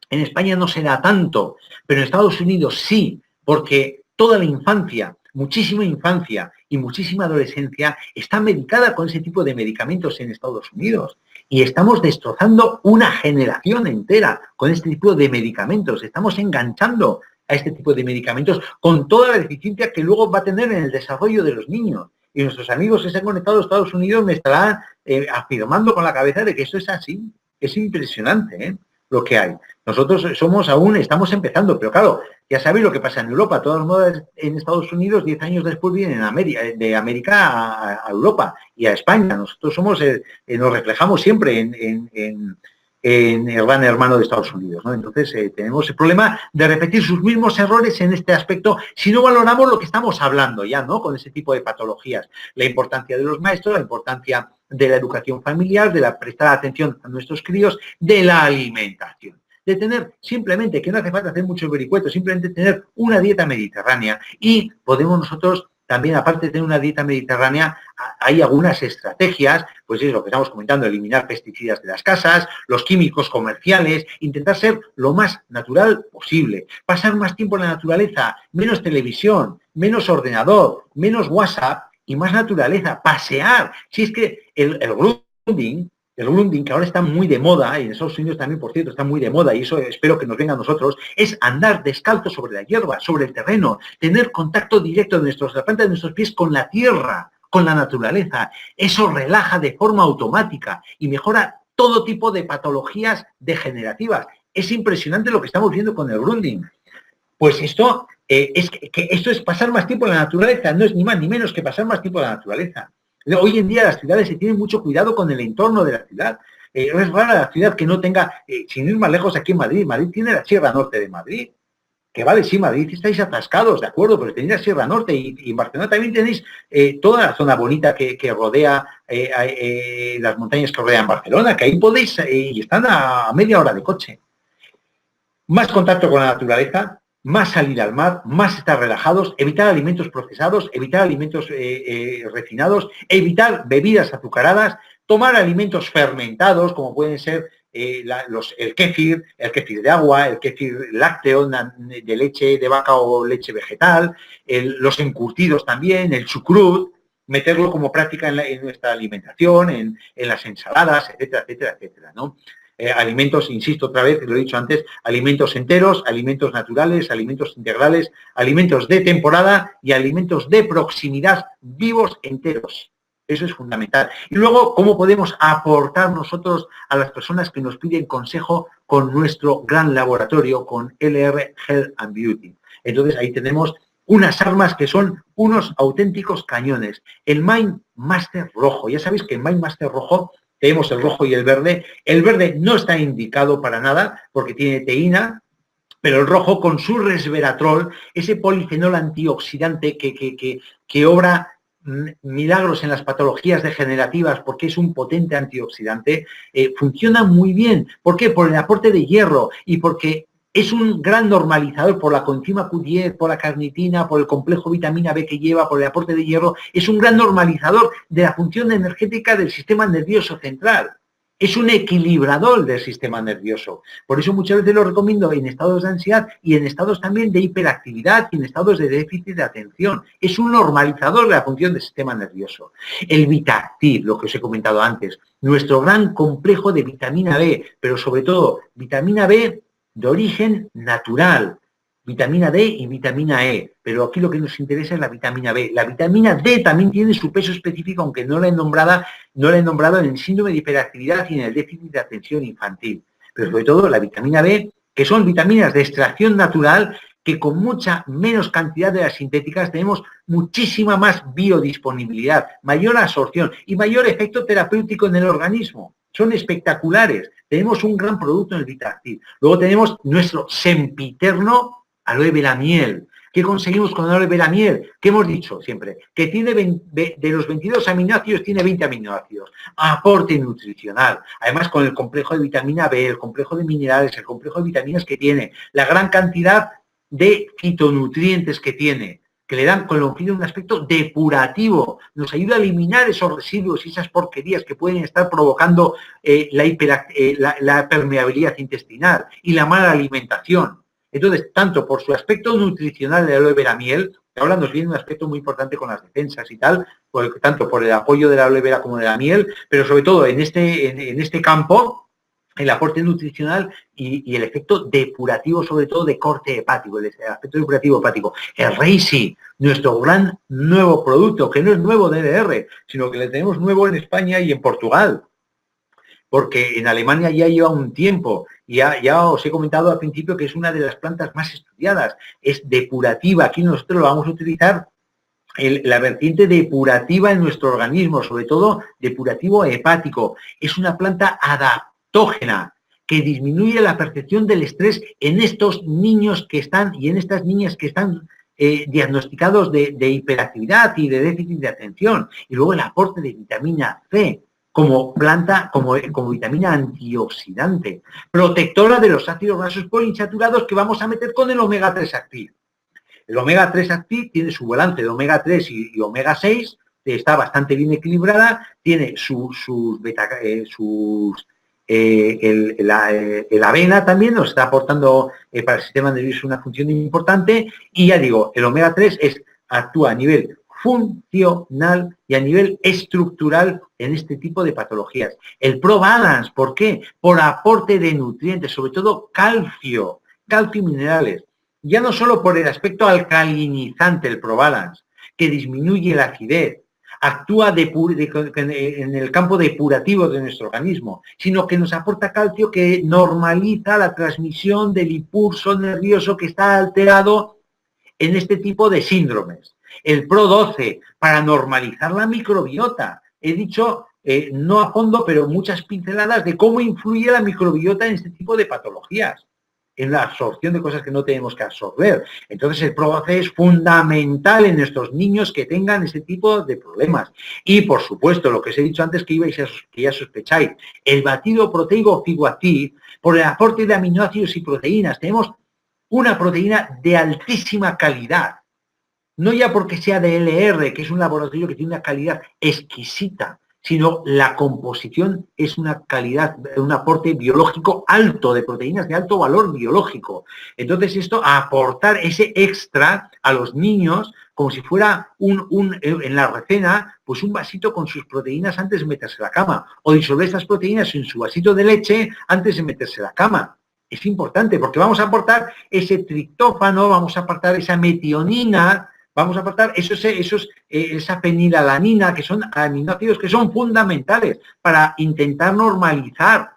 en España no se da tanto, pero en Estados Unidos sí, porque toda la infancia, muchísima infancia y muchísima adolescencia está medicada con ese tipo de medicamentos en Estados Unidos. Y estamos destrozando una generación entera con este tipo de medicamentos. Estamos enganchando a este tipo de medicamentos con toda la deficiencia que luego va a tener en el desarrollo de los niños. Y nuestros amigos que se han conectado a Estados Unidos me estarán afirmando con la cabeza de que esto es así. Es impresionante, lo que hay. Nosotros estamos empezando, pero claro, ya sabéis lo que pasa en Europa. Todas las modas en Estados Unidos, 10 años después vienen de América a Europa y a España. Nosotros nos reflejamos siempre en el gran hermano de Estados Unidos, ¿no? Entonces, tenemos el problema de repetir sus mismos errores en este aspecto si no valoramos lo que estamos hablando ya, ¿no? Con ese tipo de patologías. La importancia de los maestros, la importancia de la educación familiar, de prestar atención a nuestros críos, de la alimentación. De tener simplemente, que no hace falta hacer muchos vericuetos, simplemente tener una dieta mediterránea y podemos nosotros también, aparte de tener una dieta mediterránea, hay algunas estrategias, pues es lo que estamos comentando, eliminar pesticidas de las casas, los químicos comerciales, intentar ser lo más natural posible, pasar más tiempo en la naturaleza, menos televisión, menos ordenador, menos WhatsApp y más naturaleza, pasear. Si es que el grounding, que ahora está muy de moda, y en Estados Unidos también, por cierto, está muy de moda, y eso espero que nos venga a nosotros, es andar descalzo sobre la hierba, sobre el terreno, tener contacto directo de la planta de nuestros pies con la tierra, con la naturaleza. Eso relaja de forma automática y mejora todo tipo de patologías degenerativas. Es impresionante lo que estamos viendo con el grounding. Pues esto, esto es pasar más tiempo en la naturaleza, no es ni más ni menos que pasar más tiempo en la naturaleza. Hoy en día las ciudades se tienen mucho cuidado con el entorno de la ciudad. Es rara la ciudad que no tenga, sin ir más lejos aquí en Madrid, Madrid tiene la Sierra Norte de Madrid, que vale, sí, Madrid estáis atascados, de acuerdo, pero tenéis la Sierra Norte y en Barcelona también tenéis toda la zona bonita que rodea las montañas que rodean Barcelona, que ahí podéis, y están a media hora de coche. Más contacto con la naturaleza, más salir al mar, más estar relajados, evitar alimentos procesados, evitar alimentos refinados, evitar bebidas azucaradas, tomar alimentos fermentados, como pueden ser el kéfir de agua, el kéfir lácteo de leche de vaca o leche vegetal, los encurtidos también, el chucrut, meterlo como práctica en nuestra alimentación, en las ensaladas, etcétera, etcétera, etcétera, ¿no? Alimentos, insisto otra vez, lo he dicho antes, alimentos enteros, alimentos naturales, alimentos integrales, alimentos de temporada y alimentos de proximidad vivos enteros. Eso es fundamental. Y luego, ¿cómo podemos aportar nosotros a las personas que nos piden consejo con nuestro gran laboratorio, con LR Health and Beauty? Entonces, ahí tenemos unas armas que son unos auténticos cañones. El Mind Master rojo. Ya sabéis que el Mind Master rojo tenemos el rojo y el verde. El verde no está indicado para nada porque tiene teína, pero el rojo con su resveratrol, ese polifenol antioxidante que obra milagros en las patologías degenerativas porque es un potente antioxidante, funciona muy bien. ¿Por qué? Por el aporte de hierro y porque es un gran normalizador por la coenzima Q10, por la carnitina, por el complejo vitamina B que lleva, por el aporte de hierro. Es un gran normalizador de la función energética del sistema nervioso central. Es un equilibrador del sistema nervioso. Por eso muchas veces lo recomiendo en estados de ansiedad y en estados también de hiperactividad y en estados de déficit de atención. Es un normalizador de la función del sistema nervioso. El Vitactiv, lo que os he comentado antes, nuestro gran complejo de vitamina B, pero sobre todo vitamina B de origen natural, vitamina D y vitamina E, pero aquí lo que nos interesa es la vitamina B. La vitamina D también tiene su peso específico, aunque no la he nombrado en el síndrome de hiperactividad y en el déficit de atención infantil. Pero sobre todo la vitamina B, que son vitaminas de extracción natural, que con mucha menos cantidad de las sintéticas tenemos muchísima más biodisponibilidad, mayor absorción y mayor efecto terapéutico en el organismo. Son espectaculares. Tenemos un gran producto en el Vitactiv. Luego tenemos nuestro sempiterno aloe vera miel. ¿Qué conseguimos con aloe vera miel? ¿Qué hemos dicho siempre? Que tiene de los 22 aminoácidos, tiene 20 aminoácidos. Aporte nutricional. Además, con el complejo de vitamina B, el complejo de minerales, el complejo de vitaminas que tiene, la gran cantidad de fitonutrientes que tiene, que le dan con longitud un aspecto depurativo, nos ayuda a eliminar esos residuos y esas porquerías que pueden estar provocando la permeabilidad intestinal y la mala alimentación. Entonces, tanto por su aspecto nutricional de aloe vera miel, que ahora nos viene un aspecto muy importante con las defensas y tal, tanto por el apoyo de la aloe vera como de la miel, pero sobre todo en este campo, el aporte nutricional y el efecto depurativo, sobre todo de corte hepático, el aspecto depurativo hepático. El Reishi, nuestro gran nuevo producto, que no es nuevo de LR, sino que le tenemos nuevo en España y en Portugal, porque en Alemania ya lleva un tiempo. Ya os he comentado al principio que es una de las plantas más estudiadas, es depurativa. Aquí nosotros lo vamos a utilizar la vertiente depurativa en nuestro organismo, sobre todo depurativo hepático. Es una planta adaptógena que disminuye la percepción del estrés en estos niños que están y en estas niñas que están diagnosticados de hiperactividad y de déficit de atención. Y luego el aporte de vitamina C como planta, como vitamina antioxidante, protectora de los ácidos grasos poliinsaturados que vamos a meter con el omega 3 activo. El omega 3 Active tiene su balance de omega 3 y omega 6, está bastante bien equilibrada, tiene el avena también nos está aportando para el sistema nervioso una función importante, y ya digo, el omega 3 actúa a nivel funcional y a nivel estructural en este tipo de patologías. El Pro Balance, ¿por qué? Por aporte de nutrientes, sobre todo calcio y minerales. Ya no solo por el aspecto alcalinizante, el Pro Balance, que disminuye la acidez, actúa en el campo depurativo de nuestro organismo, sino que nos aporta calcio, que normaliza la transmisión del impulso nervioso que está alterado en este tipo de síndromes. El Pro 12, para normalizar la microbiota. He dicho, no a fondo, pero muchas pinceladas de cómo influye la microbiota en este tipo de patologías, en la absorción de cosas que no tenemos que absorber. Entonces, el Pro 12 es fundamental en estos niños que tengan ese tipo de problemas. Y, por supuesto, lo que os he dicho antes, que ya sospecháis, el batido proteico Figuactiv, por el aporte de aminoácidos y proteínas. Tenemos una proteína de altísima calidad. No ya porque sea de LR, que es un laboratorio que tiene una calidad exquisita, sino la composición es una calidad, un aporte biológico alto, de proteínas de alto valor biológico. Entonces esto, a aportar ese extra a los niños, como si fuera en la recena, pues un vasito con sus proteínas antes de meterse a la cama, o disolver estas proteínas en su vasito de leche antes de meterse a la cama. Es importante porque vamos a aportar ese triptófano, vamos a aportar esa metionina, vamos a aportar esa fenilalanina, que son aminoácidos que son fundamentales para intentar normalizar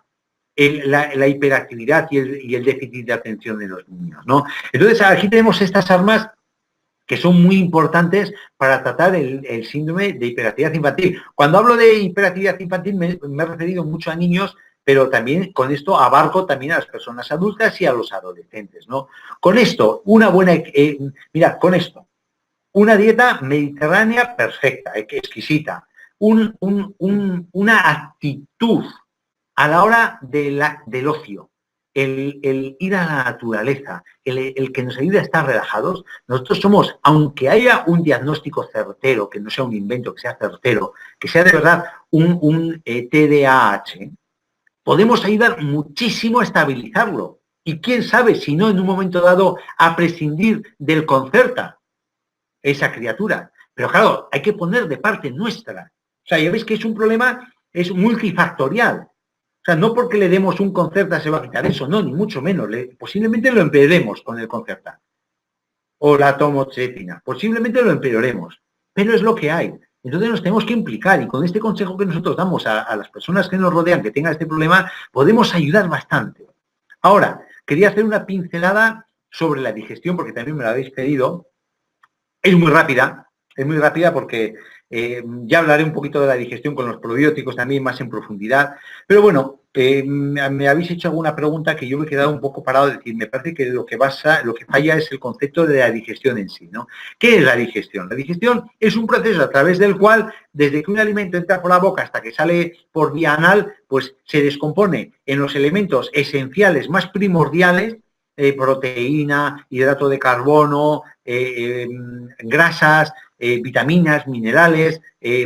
la hiperactividad y el déficit de atención de los niños, ¿no? Entonces, aquí tenemos estas armas que son muy importantes para tratar el síndrome de hiperactividad infantil. Cuando hablo de hiperactividad infantil me he referido mucho a niños, pero también con esto abarco también a las personas adultas y a los adolescentes, ¿no? Con esto, con esto, una dieta mediterránea perfecta, exquisita, una actitud a la hora del ocio, el ir a la naturaleza, el que nos ayude a estar relajados. Nosotros somos, aunque haya un diagnóstico certero, que no sea un invento, que sea certero, que sea de verdad un TDAH, podemos ayudar muchísimo a estabilizarlo. Y quién sabe si no en un momento dado a prescindir del Concerta, esa criatura. Pero claro, hay que poner de parte nuestra. O sea, ya veis que es un problema, es multifactorial. O sea, no porque le demos un Concerta se va a quitar eso, no, ni mucho menos. Posiblemente lo empeoremos con el Concerta. O la tomoxetina. Posiblemente lo empeoremos. Pero es lo que hay. Entonces nos tenemos que implicar, y con este consejo que nosotros damos a las personas que nos rodean que tengan este problema, podemos ayudar bastante. Ahora, quería hacer una pincelada sobre la digestión, porque también me lo habéis pedido. Es muy rápida porque ya hablaré un poquito de la digestión con los probióticos también más en profundidad. Pero bueno, me habéis hecho alguna pregunta que yo me he quedado un poco parado de decir, me parece que lo que falla es el concepto de la digestión en sí, ¿no? ¿Qué es la digestión? La digestión es un proceso a través del cual, desde que un alimento entra por la boca hasta que sale por vía anal, pues se descompone en los elementos esenciales más primordiales, proteína, hidrato de carbono, grasas, vitaminas, minerales,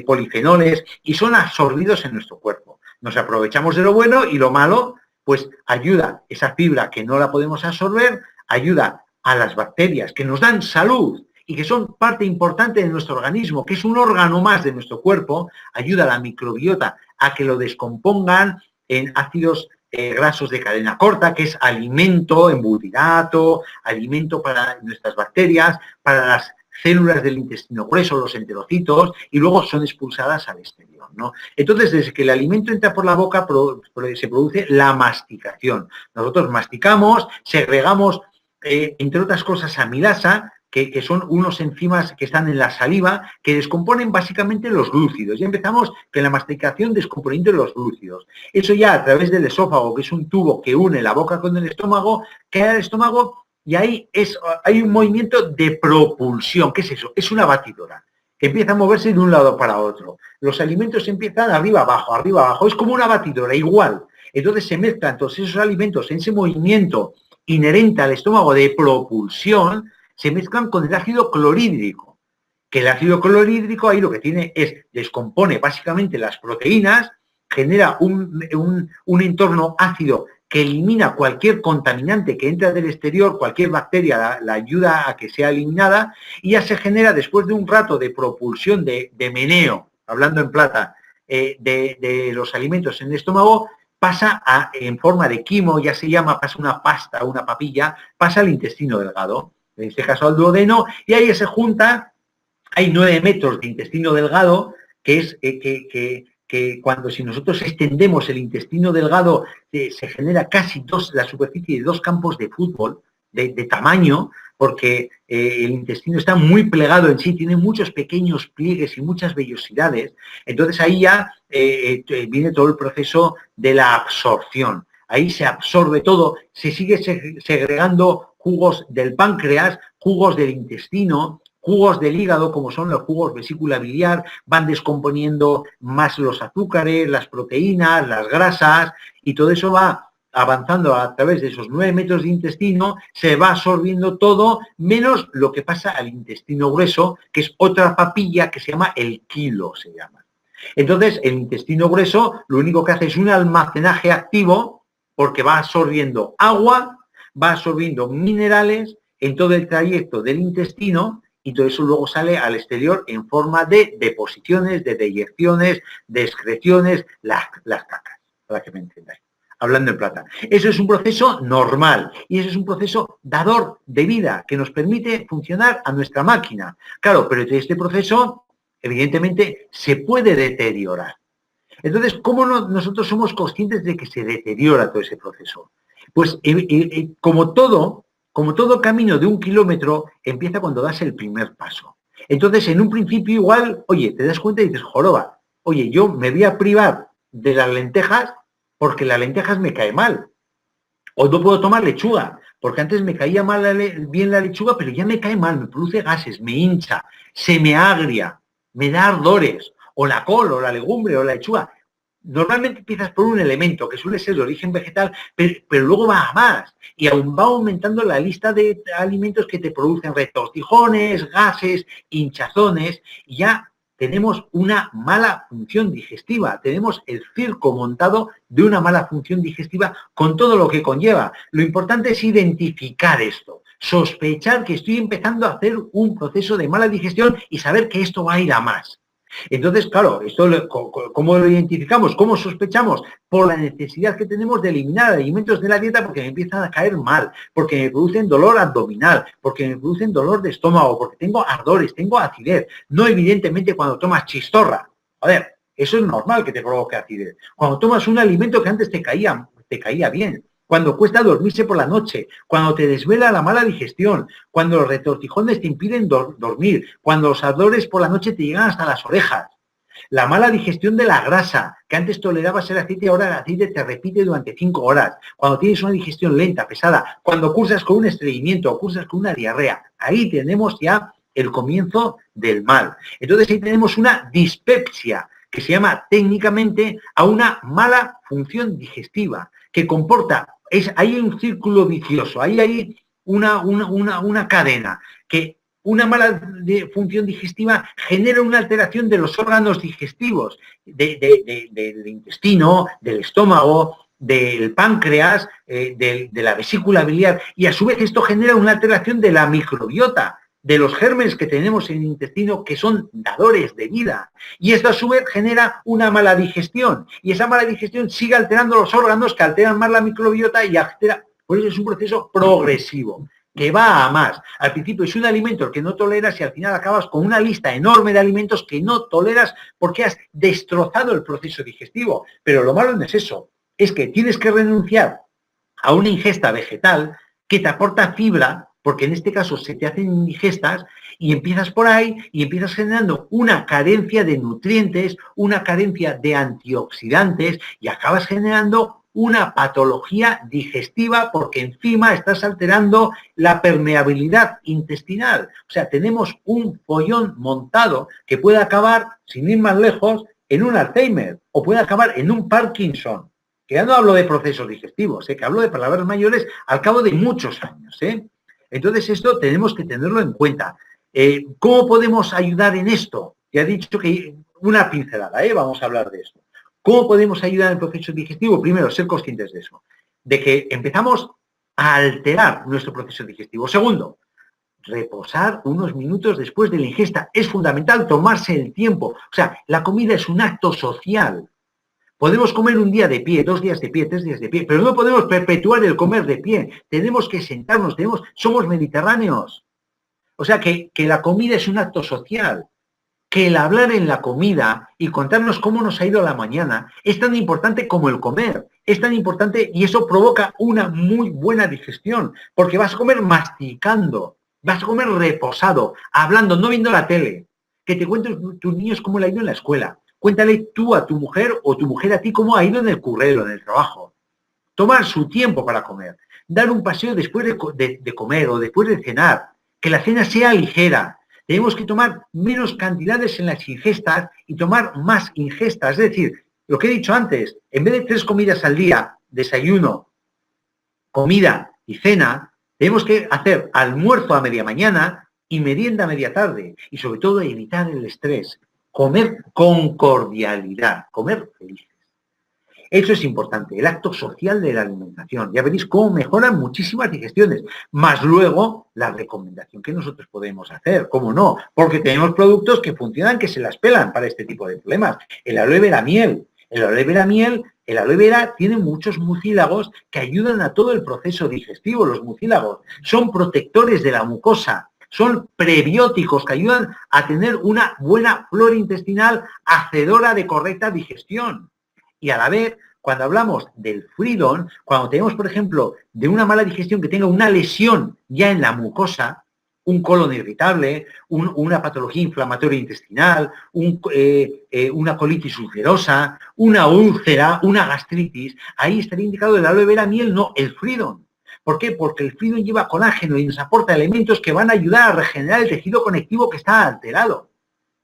polifenoles, y son absorbidos en nuestro cuerpo. Nos aprovechamos de lo bueno y lo malo, pues ayuda esa fibra que no la podemos absorber, ayuda a las bacterias que nos dan salud y que son parte importante de nuestro organismo, que es un órgano más de nuestro cuerpo, ayuda a la microbiota a que lo descompongan en ácidos grasos de cadena corta, que es alimento, embutidato, alimento para nuestras bacterias, para las células del intestino grueso, los enterocitos, y luego son expulsadas al exterior, ¿no? Entonces, desde que el alimento entra por la boca, se produce la masticación. Nosotros masticamos, segregamos, entre otras cosas, amilasa, que son unos enzimas que están en la saliva, que descomponen básicamente los glúcidos. Ya empezamos con la masticación descomponiendo los glúcidos. Eso ya a través del esófago, que es un tubo que une la boca con el estómago, queda el estómago y ahí hay un movimiento de propulsión. ¿Qué es eso? Es una batidora que empieza a moverse de un lado para otro. Los alimentos empiezan arriba, abajo. Es como una batidora, igual. Entonces se mezclan todos esos alimentos en ese movimiento inherente al estómago de propulsión. se mezclan con el ácido clorhídrico, que el ácido clorhídrico ahí lo que tiene es, descompone básicamente las proteínas, genera un entorno ácido que elimina cualquier contaminante que entra del exterior, cualquier bacteria la ayuda a que sea eliminada, y ya se genera, después de un rato de propulsión, de meneo, hablando en plata, de los alimentos en el estómago, pasa en forma de quimo, ya se llama, pasa una pasta, una papilla, pasa al intestino delgado, en este caso al duodeno, y ahí se junta, hay 9 metros de intestino delgado, que es que cuando si nosotros extendemos el intestino delgado, se genera casi la superficie de 2 campos de fútbol de tamaño, porque el intestino está muy plegado en sí, tiene muchos pequeños pliegues y muchas vellosidades. Entonces ahí ya viene todo el proceso de la absorción. Ahí se absorbe todo, se sigue segregando jugos del páncreas, jugos del intestino, jugos del hígado, como son los jugos vesícula biliar, van descomponiendo más los azúcares, las proteínas, las grasas, y todo eso va avanzando a través de esos 9 metros de intestino, se va absorbiendo todo, menos lo que pasa al intestino grueso, que es otra papilla que se llama el quilo, se llama. Entonces, el intestino grueso lo único que hace es un almacenaje activo, porque va absorbiendo agua, va absorbiendo minerales en todo el trayecto del intestino, y todo eso luego sale al exterior en forma de deposiciones, de deyecciones, de excreciones, las cacas, para que me entendáis, hablando en plata. Eso es un proceso normal y eso es un proceso dador de vida que nos permite funcionar a nuestra máquina. Claro, pero este proceso, evidentemente, se puede deteriorar. Entonces, ¿cómo nosotros somos conscientes de que se deteriora todo ese proceso? Pues como todo camino de 1 kilómetro, empieza cuando das el primer paso. Entonces, en un principio igual, oye, te das cuenta y dices, joroba, oye, yo me voy a privar de las lentejas porque las lentejas me cae mal. O no puedo tomar lechuga, porque antes me caía bien la lechuga, pero ya me cae mal, me produce gases, me hincha, se me agria, me da ardores, o la col, o la legumbre, o la lechuga. Normalmente empiezas por un elemento que suele ser de origen vegetal, pero luego va a más y aún va aumentando la lista de alimentos que te producen retortijones, gases, hinchazones, y ya tenemos una mala función digestiva, tenemos el circo montado de una mala función digestiva con todo lo que conlleva. Lo importante es identificar esto, sospechar que estoy empezando a hacer un proceso de mala digestión y saber que esto va a ir a más. Entonces, claro, esto, ¿cómo lo identificamos? ¿Cómo sospechamos? Por la necesidad que tenemos de eliminar alimentos de la dieta porque me empiezan a caer mal, porque me producen dolor abdominal, porque me producen dolor de estómago, porque tengo ardores, tengo acidez. No evidentemente cuando tomas chistorra. A ver, eso es normal que te provoque acidez. Cuando tomas un alimento que antes te caía bien. Cuando cuesta dormirse por la noche, cuando te desvela la mala digestión, cuando los retortijones te impiden dormir, cuando los ardores por la noche te llegan hasta las orejas, la mala digestión de la grasa, que antes tolerabas el aceite, ahora el aceite te repite durante 5 horas, cuando tienes una digestión lenta, pesada, cuando cursas con un estreñimiento o cursas con una diarrea, ahí tenemos ya el comienzo del mal. Entonces ahí tenemos una dispepsia, que se llama técnicamente a una mala función digestiva, que comporta, hay un círculo vicioso, ahí hay una cadena, que una mala función digestiva genera una alteración de los órganos digestivos, del intestino, del estómago, del páncreas, de la vesícula biliar, y a su vez esto genera una alteración de la microbiota, de los gérmenes que tenemos en el intestino, que son dadores de vida. Y esto a su vez genera una mala digestión. Y esa mala digestión sigue alterando los órganos, que alteran más la microbiota y altera. Por eso es un proceso progresivo, que va a más. Al principio es un alimento que no toleras y al final acabas con una lista enorme de alimentos que no toleras porque has destrozado el proceso digestivo. Pero lo malo no es eso, es que tienes que renunciar a una ingesta vegetal que te aporta fibra, porque en este caso se te hacen indigestas, y empiezas por ahí y empiezas generando una carencia de nutrientes, una carencia de antioxidantes, y acabas generando una patología digestiva porque encima estás alterando la permeabilidad intestinal. O sea, tenemos un follón montado que puede acabar, sin ir más lejos, en un Alzheimer o puede acabar en un Parkinson. Que ya no hablo de procesos digestivos, que hablo de palabras mayores al cabo de muchos años. Entonces, esto tenemos que tenerlo en cuenta. ¿Cómo podemos ayudar en esto? Ya he dicho que una pincelada, vamos a hablar de esto. ¿Cómo podemos ayudar en el proceso digestivo? Primero, ser conscientes de eso, de que empezamos a alterar nuestro proceso digestivo. Segundo, reposar unos minutos después de la ingesta. Es fundamental tomarse el tiempo. O sea, la comida es un acto social. Podemos comer un día de pie, 2 días de pie, 3 días de pie, pero no podemos perpetuar el comer de pie. Tenemos que sentarnos, somos mediterráneos. O sea, que la comida es un acto social. Que el hablar en la comida y contarnos cómo nos ha ido la mañana es tan importante como el comer. Es tan importante y eso provoca una muy buena digestión, porque vas a comer masticando, vas a comer reposado, hablando, no viendo la tele. Que te cuenten tus niños cómo le ha ido en la escuela. Cuéntale tú a tu mujer o tu mujer a ti cómo ha ido en el currero, en el trabajo. Tomar su tiempo para comer. Dar un paseo después de comer o después de cenar. Que la cena sea ligera. Tenemos que tomar menos cantidades en las ingestas y tomar más ingestas. Es decir, lo que he dicho antes, en vez de 3 comidas al día, desayuno, comida y cena, tenemos que hacer almuerzo a media mañana y merienda a media tarde. Y sobre todo evitar el estrés. Comer con cordialidad, comer felices. Eso es importante, el acto social de la alimentación. Ya veréis cómo mejoran muchísimas digestiones. Más luego, la recomendación que nosotros podemos hacer, ¿cómo no? Porque tenemos productos que funcionan, que se las pelan para este tipo de problemas. El aloe vera miel. El aloe vera tiene muchos mucílagos que ayudan a todo el proceso digestivo. Los mucílagos son protectores de la mucosa. Son prebióticos que ayudan a tener una buena flora intestinal hacedora de correcta digestión. Y a la vez, cuando hablamos del Fridon, cuando tenemos, por ejemplo, de una mala digestión que tenga una lesión ya en la mucosa, un colon irritable, una patología inflamatoria intestinal, una colitis ulcerosa, una úlcera, una gastritis, ahí estaría indicado el aloe vera miel, no el Fridon. ¿Por qué? Porque el Fridon lleva colágeno y nos aporta elementos que van a ayudar a regenerar el tejido conectivo que está alterado.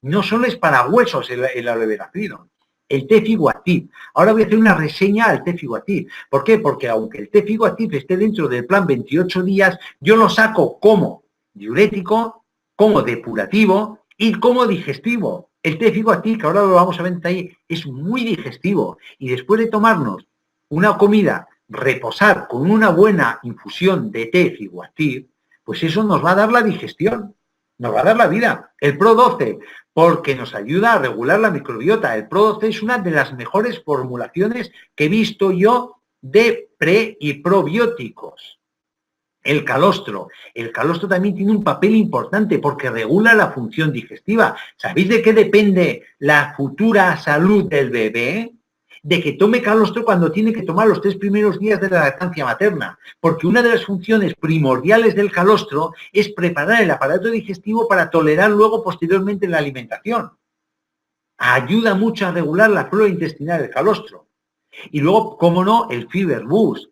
No solo es para huesos el aloe vera Fridon. El té Figuactiv. Ahora voy a hacer una reseña al té Figuactiv. ¿Por qué? Porque aunque el té Figuactiv esté dentro del plan 28 días, yo lo saco como diurético, como depurativo y como digestivo. El té Figuactiv, que ahora lo vamos a ver en detalle, es muy digestivo. Y después de tomarnos una comida, reposar con una buena infusión de té Figuactiv, pues eso nos va a dar la digestión. Nos va a dar la vida. El Pro 12, porque nos ayuda a regular la microbiota. El Pro 12 es una de las mejores formulaciones que he visto yo de pre y probióticos. El calostro. El calostro también tiene un papel importante porque regula la función digestiva. ¿Sabéis de qué depende la futura salud del bebé? De que tome calostro cuando tiene que tomar los 3 primeros días de la lactancia materna, porque una de las funciones primordiales del calostro es preparar el aparato digestivo para tolerar luego posteriormente la alimentación. Ayuda mucho a regular la flora intestinal del calostro. Y luego, cómo no, el Fiber Boost,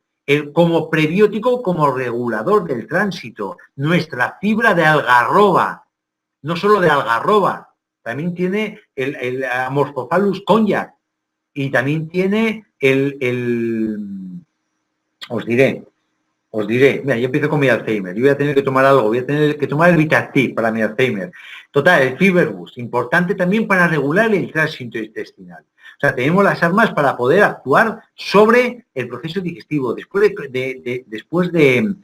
como prebiótico, como regulador del tránsito, nuestra fibra de algarroba, no solo de algarroba, también tiene el Amorphophallus konjac, y también tiene os diré, mira, yo empiezo con mi Alzheimer, yo voy a tener que tomar algo, voy a tener que tomar el Vitactiv para mi Alzheimer. Total, el Fiber Boost, importante también para regular el tránsito intestinal. O sea, tenemos las armas para poder actuar sobre el proceso digestivo. Después de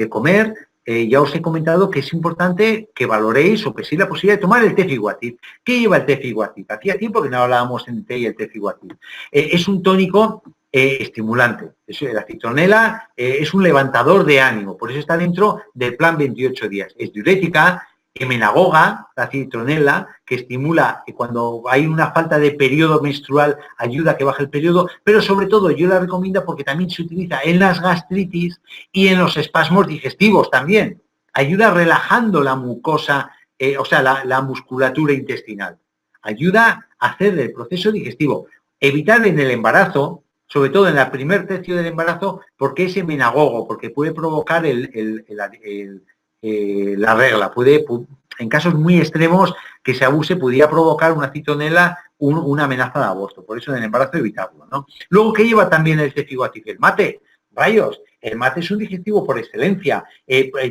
comer, ya os he comentado que es importante que valoréis o que sea la posibilidad de tomar el té Figuactiv. ¿Qué lleva el té Figuactiv? Hacía tiempo que no hablábamos en té y el té Figuactiv. Es un tónico estimulante. La citronela es un levantador de ánimo, por eso está dentro del plan 28 días. Es diurética, emenagoga, la citronela, que estimula que cuando hay una falta de periodo menstrual ayuda a que baje el periodo, pero sobre todo yo la recomiendo porque también se utiliza en las gastritis y en los espasmos digestivos también. Ayuda relajando la mucosa, la musculatura intestinal. Ayuda a hacer el proceso digestivo. Evitar en el embarazo, sobre todo en el primer tercio del embarazo, porque es emenagogo, porque puede provocar la regla. En casos muy extremos que se abuse, pudiera provocar una citronela, una amenaza de aborto. Por eso en el embarazo evitarlo, ¿no? Luego, ¿qué lleva también el té Figuactiv? El mate. Rayos, El mate es un digestivo por excelencia,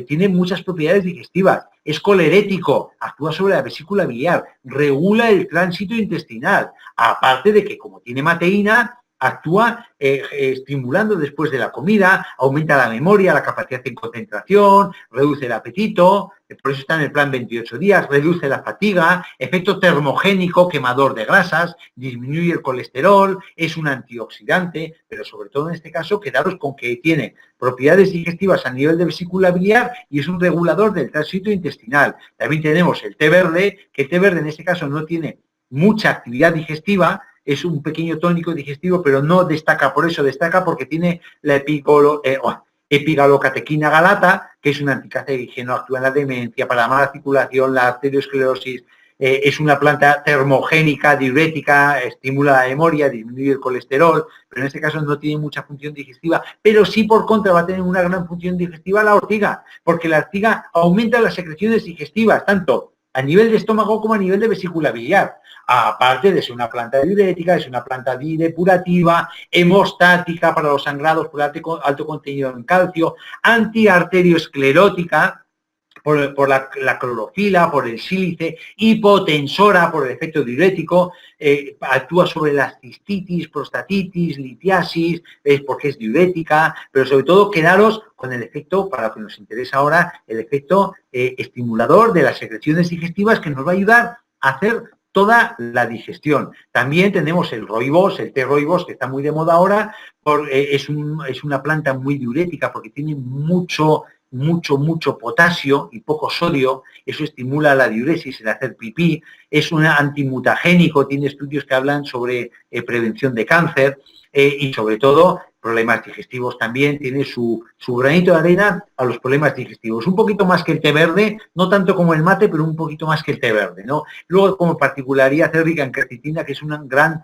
tiene muchas propiedades digestivas, es colerético, actúa sobre la vesícula biliar, regula el tránsito intestinal, aparte de que como tiene mateína, actúa estimulando después de la comida, aumenta la memoria, la capacidad de concentración, reduce el apetito, por eso está en el plan 28 días, reduce la fatiga, efecto termogénico, quemador de grasas, disminuye el colesterol, es un antioxidante, pero sobre todo en este caso quedaros con que tiene propiedades digestivas a nivel de vesícula biliar y es un regulador del tránsito intestinal. También tenemos el té verde, que el té verde en este caso no tiene mucha actividad digestiva, es un pequeño tónico digestivo, pero no destaca por eso, destaca porque tiene la epigalocatequina galata, que es un anticancerígeno, actúa en la demencia, para la mala circulación, la arteriosclerosis, es una planta termogénica, diurética, estimula la memoria, disminuye el colesterol, pero en este caso no tiene mucha función digestiva, pero sí por contra va a tener una gran función digestiva la ortiga, porque la ortiga aumenta las secreciones digestivas, tanto a nivel de estómago como a nivel de vesícula biliar. Aparte de ser una planta diurética, es una planta depurativa, hemostática para los sangrados por alto contenido en calcio, antiarteriosclerótica por la clorofila, por el sílice, hipotensora por el efecto diurético, actúa sobre las cistitis, prostatitis, litiasis, porque es diurética, pero sobre todo quedaros con el efecto, para lo que nos interesa ahora, el efecto estimulador de las secreciones digestivas que nos va a ayudar a hacer toda la digestión. También tenemos el rooibos, el té rooibos, que está muy de moda ahora, es una planta muy diurética porque tiene mucho potasio y poco sodio, eso estimula la diuresis, el hacer pipí, es un antimutagénico, tiene estudios que hablan sobre prevención de cáncer y sobre todo problemas digestivos también, tiene su granito de arena a los problemas digestivos. Un poquito más que el té verde, no tanto como el mate, pero un poquito más que el té verde, ¿no? Luego, como particularidad, es rica en quercetina, que es un gran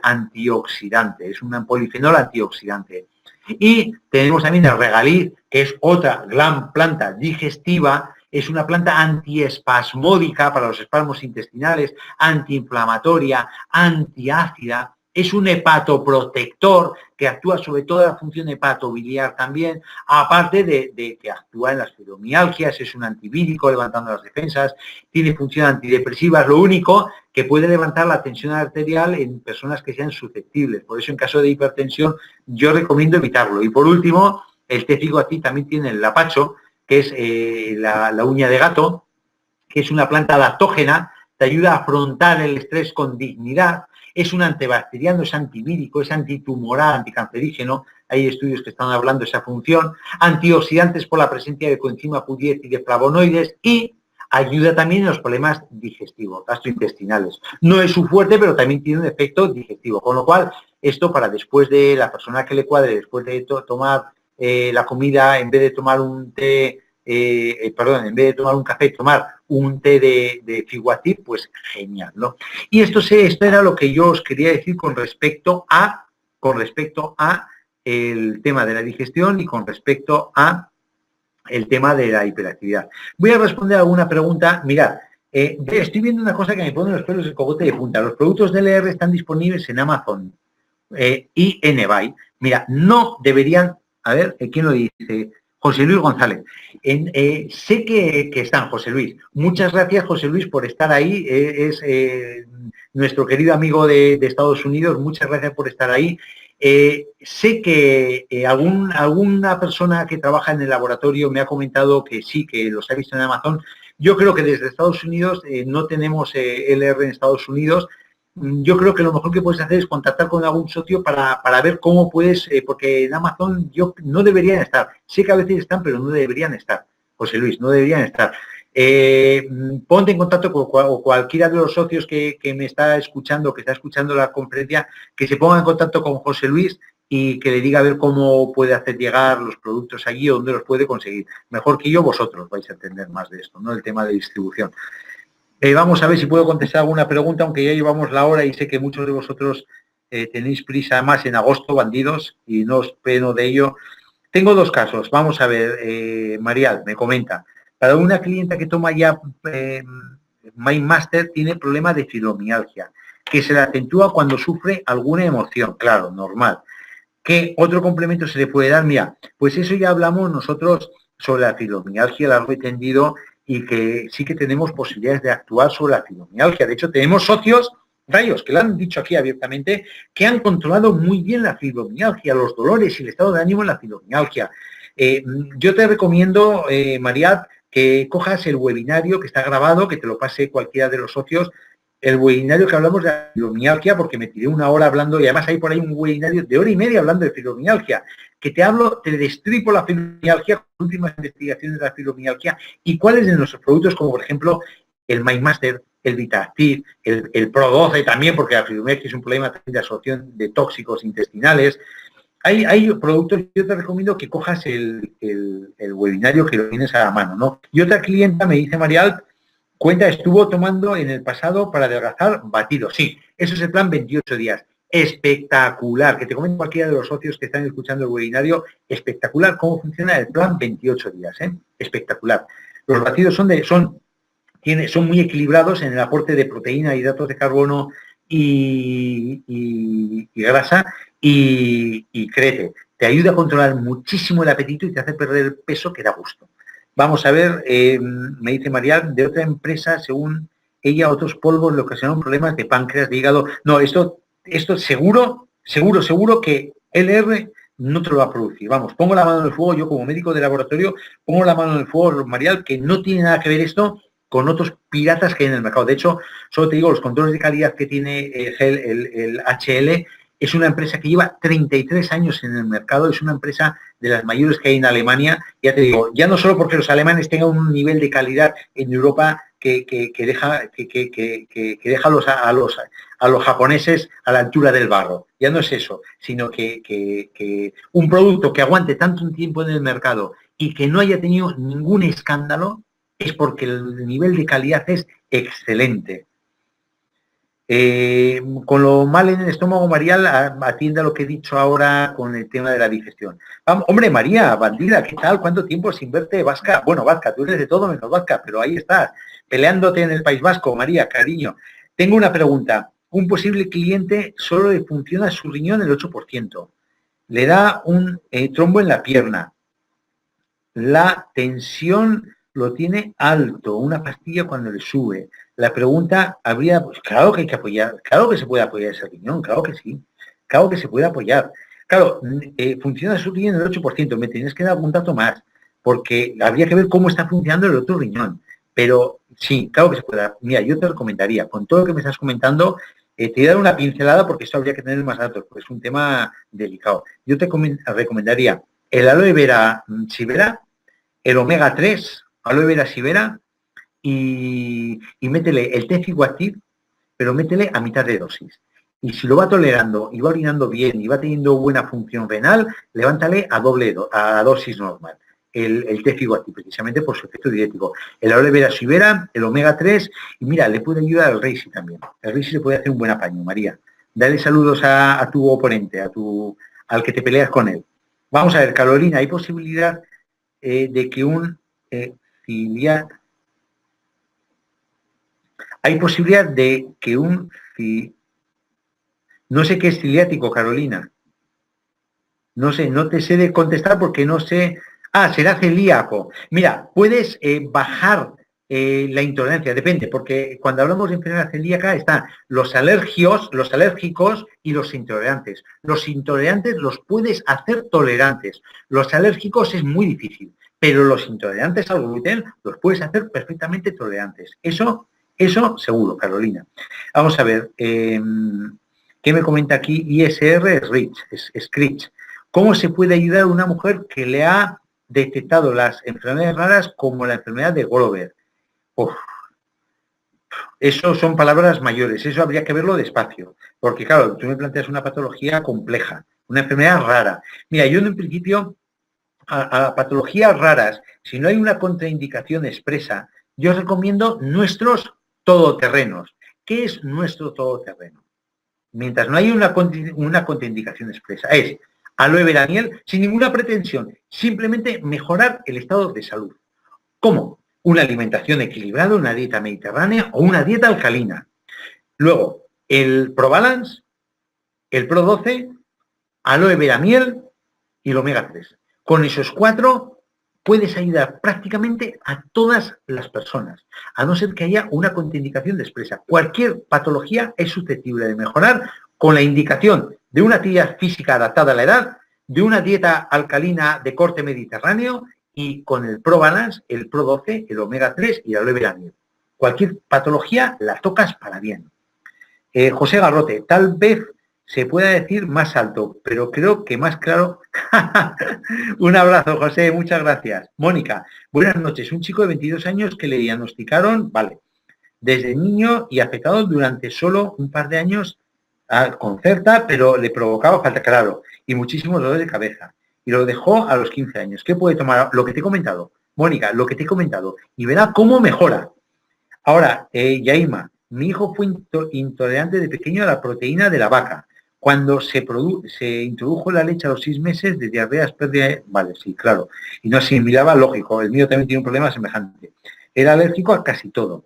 antioxidante, es un polifenol antioxidante. Y tenemos también el regaliz, que es otra gran planta digestiva, es una planta antiespasmódica para los espasmos intestinales, antiinflamatoria, antiácida, es un hepatoprotector que actúa sobre todo en la función hepatobiliar también, aparte de que actúa en las fibromialgias, es un antivírico levantando las defensas, tiene función antidepresiva, es lo único que puede levantar la tensión arterial en personas que sean susceptibles. Por eso en caso de hipertensión yo recomiendo evitarlo. Y por último, el té figuatí también tiene el lapacho, que es la uña de gato, que es una planta adaptógena, te ayuda a afrontar el estrés con dignidad, es un antibacteriano, es antivírico, es antitumoral, anticancerígeno, hay estudios que están hablando de esa función, antioxidantes por la presencia de coenzima Q10 y de flavonoides y ayuda también en los problemas digestivos, gastrointestinales. No es su fuerte, pero también tiene un efecto digestivo, con lo cual esto para después de la persona que le cuadre, después de tomar la comida, en vez de tomar un té, en vez de tomar un café, tomar un té de figuatí, pues genial, ¿no? Y esto era lo que yo os quería decir con respecto a el tema de la digestión y con respecto a el tema de la hiperactividad. Voy a responder a alguna pregunta. Mirad, estoy viendo una cosa que me pone los pelos del cogote de punta. Los productos de LR están disponibles en Amazon y en eBay. Mira, no deberían... A ver, ¿quién lo dice? José Luis González. Sé que están, José Luis. Muchas gracias, José Luis, por estar ahí. Es nuestro querido amigo de Estados Unidos. Muchas gracias por estar ahí. Sé que alguna persona que trabaja en el laboratorio me ha comentado que sí, que los ha visto en Amazon. Yo creo que desde Estados Unidos no tenemos LR en Estados Unidos. Yo creo que lo mejor que puedes hacer es contactar con algún socio para ver cómo puedes, porque en Amazon no deberían estar. Sé que a veces están, pero no deberían estar. José Luis, no deberían estar. Ponte en contacto con cualquiera de los socios que me está escuchando, que está escuchando la conferencia, que se ponga en contacto con José Luis y que le diga a ver cómo puede hacer llegar los productos allí o dónde los puede conseguir. Mejor que yo, vosotros vais a entender más de esto, ¿no? El tema de distribución. Vamos a ver si puedo contestar alguna pregunta, aunque ya llevamos la hora y sé que muchos de vosotros tenéis prisa más en agosto, bandidos, y no os peno de ello. Tengo dos casos. Vamos a ver, Marial me comenta. Para una clienta que toma ya Mindmaster tiene problema de fibromialgia, que se le acentúa cuando sufre alguna emoción. Claro, normal. ¿Qué otro complemento se le puede dar? Mira, pues eso ya hablamos nosotros sobre la fibromialgia largo y tendido, y que sí que tenemos posibilidades de actuar sobre la fibromialgia. De hecho, tenemos socios, Rayos, que lo han dicho aquí abiertamente, que han controlado muy bien la fibromialgia, los dolores y el estado de ánimo en la fibromialgia. Yo te recomiendo, Mariat, que cojas el webinario que está grabado, que te lo pase cualquiera de los socios, el webinario que hablamos de la fibromialgia, porque me tiré una hora hablando, y además hay por ahí un webinario de hora y media hablando de fibromialgia, que te destripo la fibromialgia, las últimas investigaciones de la fibromialgia y cuáles de nuestros productos, como por ejemplo el MindMaster, el VitaActiv, el Pro 12 también, porque la fibromialgia es un problema de absorción de tóxicos intestinales. Hay productos, yo te recomiendo que cojas el webinario, que lo tienes a la mano, ¿no? Y otra clienta me dice, Marial, estuvo tomando en el pasado para adelgazar batidos. Sí, eso es el plan 28 días. Espectacular, que te comento cualquiera de los socios que están escuchando el webinario, espectacular cómo funciona el plan 28 días, ¿eh? Espectacular. Los batidos son muy equilibrados en el aporte de proteína, hidratos de carbono y grasa, y créete, te ayuda a controlar muchísimo el apetito y te hace perder el peso que da gusto. Vamos a ver, me dice María, de otra empresa, según ella, otros polvos le ocasionaron problemas de páncreas, de hígado. No, esto seguro que LR no te lo va a producir. Vamos, pongo la mano en el fuego, yo como médico de laboratorio, pongo la mano en el fuego, Marial, que no tiene nada que ver esto con otros piratas que hay en el mercado. De hecho, solo te digo, los controles de calidad que tiene el HL es una empresa que lleva 33 años en el mercado, es una empresa de las mayores que hay en Alemania. Ya te digo, ya no solo porque los alemanes tengan un nivel de calidad en Europa que deja a los japoneses a la altura del barro. Ya no es eso, sino que un producto que aguante tanto un tiempo en el mercado y que no haya tenido ningún escándalo es porque el nivel de calidad es excelente. Con lo mal en el estómago, Marial, atienda lo que he dicho ahora con el tema de la digestión. Vamos, hombre, María, bandida, ¿qué tal? ¿Cuánto tiempo sin verte, Vasca? Bueno, Vasca, tú eres de todo menos Vasca, pero ahí estás, peleándote en el País Vasco, María, cariño. Tengo una pregunta. Un posible cliente solo le funciona su riñón el 8%. Le da un trombo en la pierna. La tensión lo tiene alto, una pastilla cuando le sube. La pregunta habría, pues claro que hay que apoyar, claro que se puede apoyar ese riñón, claro que sí, claro que se puede apoyar. Claro, funciona su riñón el 8%, me tienes que dar un dato más, porque habría que ver cómo está funcionando el otro riñón. Pero sí, claro que se puede. Mira, yo te recomendaría, con todo lo que me estás comentando, te voy a dar una pincelada porque esto habría que tener más datos, porque es un tema delicado. Yo te recomendaría el aloe vera sibera, el omega 3, aloe vera sibera, y métele el Tefiguativ, pero métele a mitad de dosis. Y si lo va tolerando y va orinando bien y va teniendo buena función renal, levántale a dosis normal. El Tefiguativ, precisamente por su efecto diurético. El aloe vera sibera, el omega 3, y mira, le puede ayudar al Reishi también. El Reishi le puede hacer un buen apaño, María. Dale saludos a tu oponente, al que te peleas con él. Vamos a ver, Carolina, ¿hay posibilidad de que un celiaco... Hay posibilidad de que no sé qué es celiático, Carolina. No sé, no te sé de contestar porque no sé... Ah, será celíaco. Mira, puedes bajar la intolerancia, depende, porque cuando hablamos de enfermedad celíaca están los alérgicos y los intolerantes. Los intolerantes los puedes hacer tolerantes. Los alérgicos es muy difícil, pero los intolerantes al gluten los puedes hacer perfectamente tolerantes. Eso seguro, Carolina. Vamos a ver, ¿qué me comenta aquí? ISR es Rich. ¿Cómo se puede ayudar a una mujer que le ha detectado las enfermedades raras como la enfermedad de Glover? Uf, eso son palabras mayores, eso habría que verlo despacio, porque claro, tú me planteas una patología compleja, una enfermedad rara. Mira, yo en un principio, a patologías raras, si no hay una contraindicación expresa, yo os recomiendo nuestros todoterrenos. ¿Qué es nuestro todoterreno? Mientras no haya una contraindicación expresa, es aloe vera miel sin ninguna pretensión, simplemente mejorar el estado de salud. ¿Cómo? Una alimentación equilibrada, una dieta mediterránea o una dieta alcalina. Luego, el ProBalance, el Pro 12, aloe vera miel y el omega 3. Con esos 4 puedes ayudar prácticamente a todas las personas, a no ser que haya una contraindicación expresa. Cualquier patología es susceptible de mejorar con la indicación de una actividad física adaptada a la edad, de una dieta alcalina de corte mediterráneo y con el ProBalance, el Pro 12, el omega 3 y la aloe vera miel. Cualquier patología la tocas para bien. José Garrote, tal vez se pueda decir más alto, pero creo que más claro. Un abrazo, José, muchas gracias. Mónica, buenas noches. Un chico de 22 años que le diagnosticaron, desde niño y afectado durante solo un par de años con Certa, pero le provocaba falta, claro, y muchísimos dolores de cabeza. Y lo dejó a los 15 años. ¿Qué puede tomar? Lo que te he comentado, Mónica, lo que te he comentado, y verá cómo mejora. Ahora, Yaima, mi hijo fue intolerante de pequeño a la proteína de la vaca. Cuando se introdujo la leche a los 6 meses de diarreas, pérdida, vale, sí, claro, y no asimilaba, lógico, el mío también tiene un problema semejante. Era alérgico a casi todo,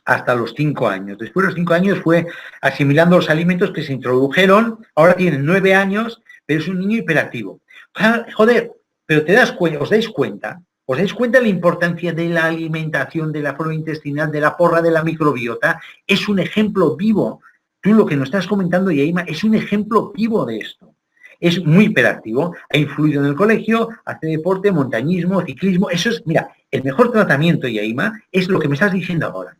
hasta los 5 años. Después de los 5 años fue asimilando los alimentos que se introdujeron, ahora tiene 9 años, pero es un niño hiperactivo. Joder, pero te das cuenta, ¿os dais cuenta de la importancia de la alimentación, de la flora intestinal, de la porra de la microbiota? Es un ejemplo vivo. Tú lo que nos estás comentando, Yaima, es un ejemplo vivo de esto. Es muy hiperactivo, ha influido en el colegio, hace deporte, montañismo, ciclismo. Eso es, mira, el mejor tratamiento, Yaima, es lo que me estás diciendo ahora.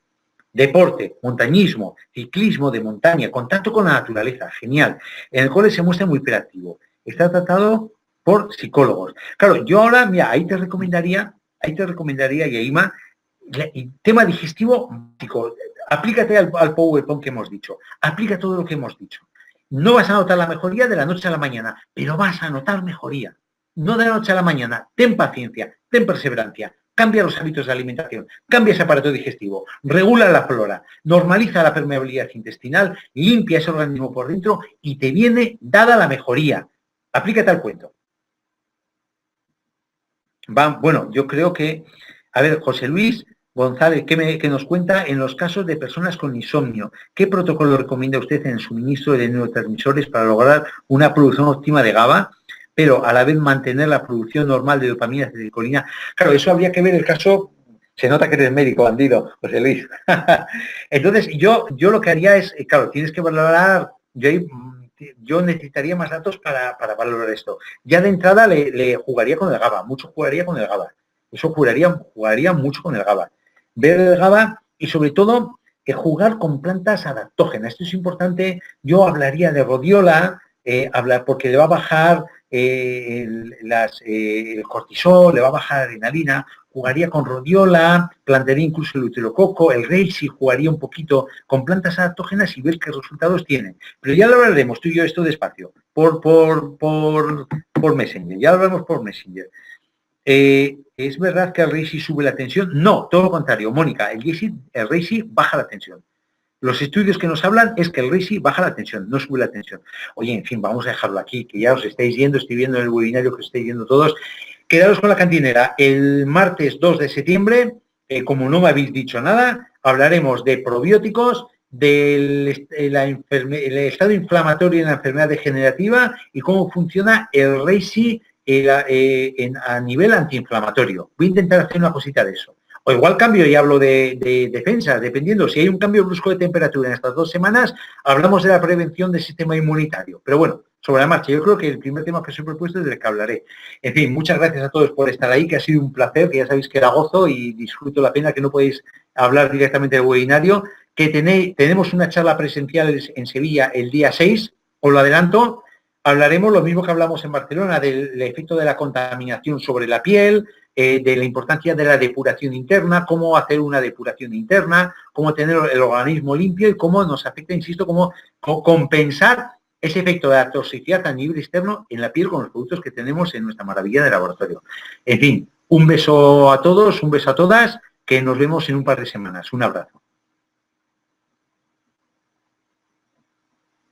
Deporte, montañismo, ciclismo de montaña, contacto con la naturaleza, genial. En el cole se muestra muy hiperactivo. Está tratado por psicólogos. Claro, yo ahora, mira, ahí te recomendaría, Yaima, el tema digestivo, aplícate al PowerPoint que hemos dicho, aplica todo lo que hemos dicho. No vas a notar la mejoría de la noche a la mañana, pero vas a notar mejoría. No de la noche a la mañana. Ten paciencia, ten perseverancia. Cambia los hábitos de alimentación, cambia ese aparato digestivo, regula la flora, normaliza la permeabilidad intestinal, limpia ese organismo por dentro y te viene dada la mejoría. Aplícate al cuento. Bueno, yo creo que, a ver, José Luis González, ¿qué nos cuenta en los casos de personas con insomnio? ¿Qué protocolo recomienda usted en el suministro de neurotransmisores para lograr una producción óptima de GABA, pero a la vez mantener la producción normal de dopamina y acetilcolina? Claro, eso habría que ver el caso. Se nota que eres médico, bandido, José Luis. Entonces, yo lo que haría es, claro, tienes que valorar, yo necesitaría más datos para valorar esto. Ya de entrada le jugaría con el GABA, mucho jugaría con el GABA. Eso jugaría mucho con el GABA. Ver el GABA y sobre todo jugar con plantas adaptógenas. Esto es importante. Yo hablaría de rodiola, porque le va a bajar el cortisol, le va a bajar la adrenalina. Jugaría con rodiola, plantearía incluso el uterococo, el reishi, jugaría un poquito con plantas adaptógenas y ver qué resultados tienen. Pero ya lo hablaremos tú y yo esto despacio, por Messenger, ya lo hablaremos por Messenger. ¿Es verdad que el reishi sube la tensión? No, todo lo contrario, Mónica, el reishi baja la tensión. Los estudios que nos hablan es que el reishi baja la tensión, no sube la tensión. Oye, en fin, vamos a dejarlo aquí, que ya os estáis yendo, estoy viendo en el webinario que os estáis yendo todos. Quedaros con la cantinera. El martes 2 de septiembre, como no me habéis dicho nada, hablaremos de probióticos, del estado inflamatorio en la enfermedad degenerativa y cómo funciona el reishi a nivel antiinflamatorio. Voy a intentar hacer una cosita de eso. O igual cambio y hablo de defensa, dependiendo. Si hay un cambio brusco de temperatura en estas 2 semanas, hablamos de la prevención del sistema inmunitario. Pero bueno, sobre la marcha, yo creo que el primer tema que os he propuesto es del que hablaré. En fin, muchas gracias a todos por estar ahí, que ha sido un placer, que ya sabéis que era gozo y disfruto la pena que no podéis hablar directamente del webinario, que tenemos una charla presencial en Sevilla el día 6, os lo adelanto. Hablaremos lo mismo que hablamos en Barcelona, del efecto de la contaminación sobre la piel, de la importancia de la depuración interna, cómo hacer una depuración interna, cómo tener el organismo limpio y cómo nos afecta, insisto, cómo compensar ese efecto de la toxicidad a nivel externo en la piel con los productos que tenemos en nuestra maravilla de laboratorio. En fin, un beso a todos, un beso a todas, que nos vemos en un par de semanas. Un abrazo.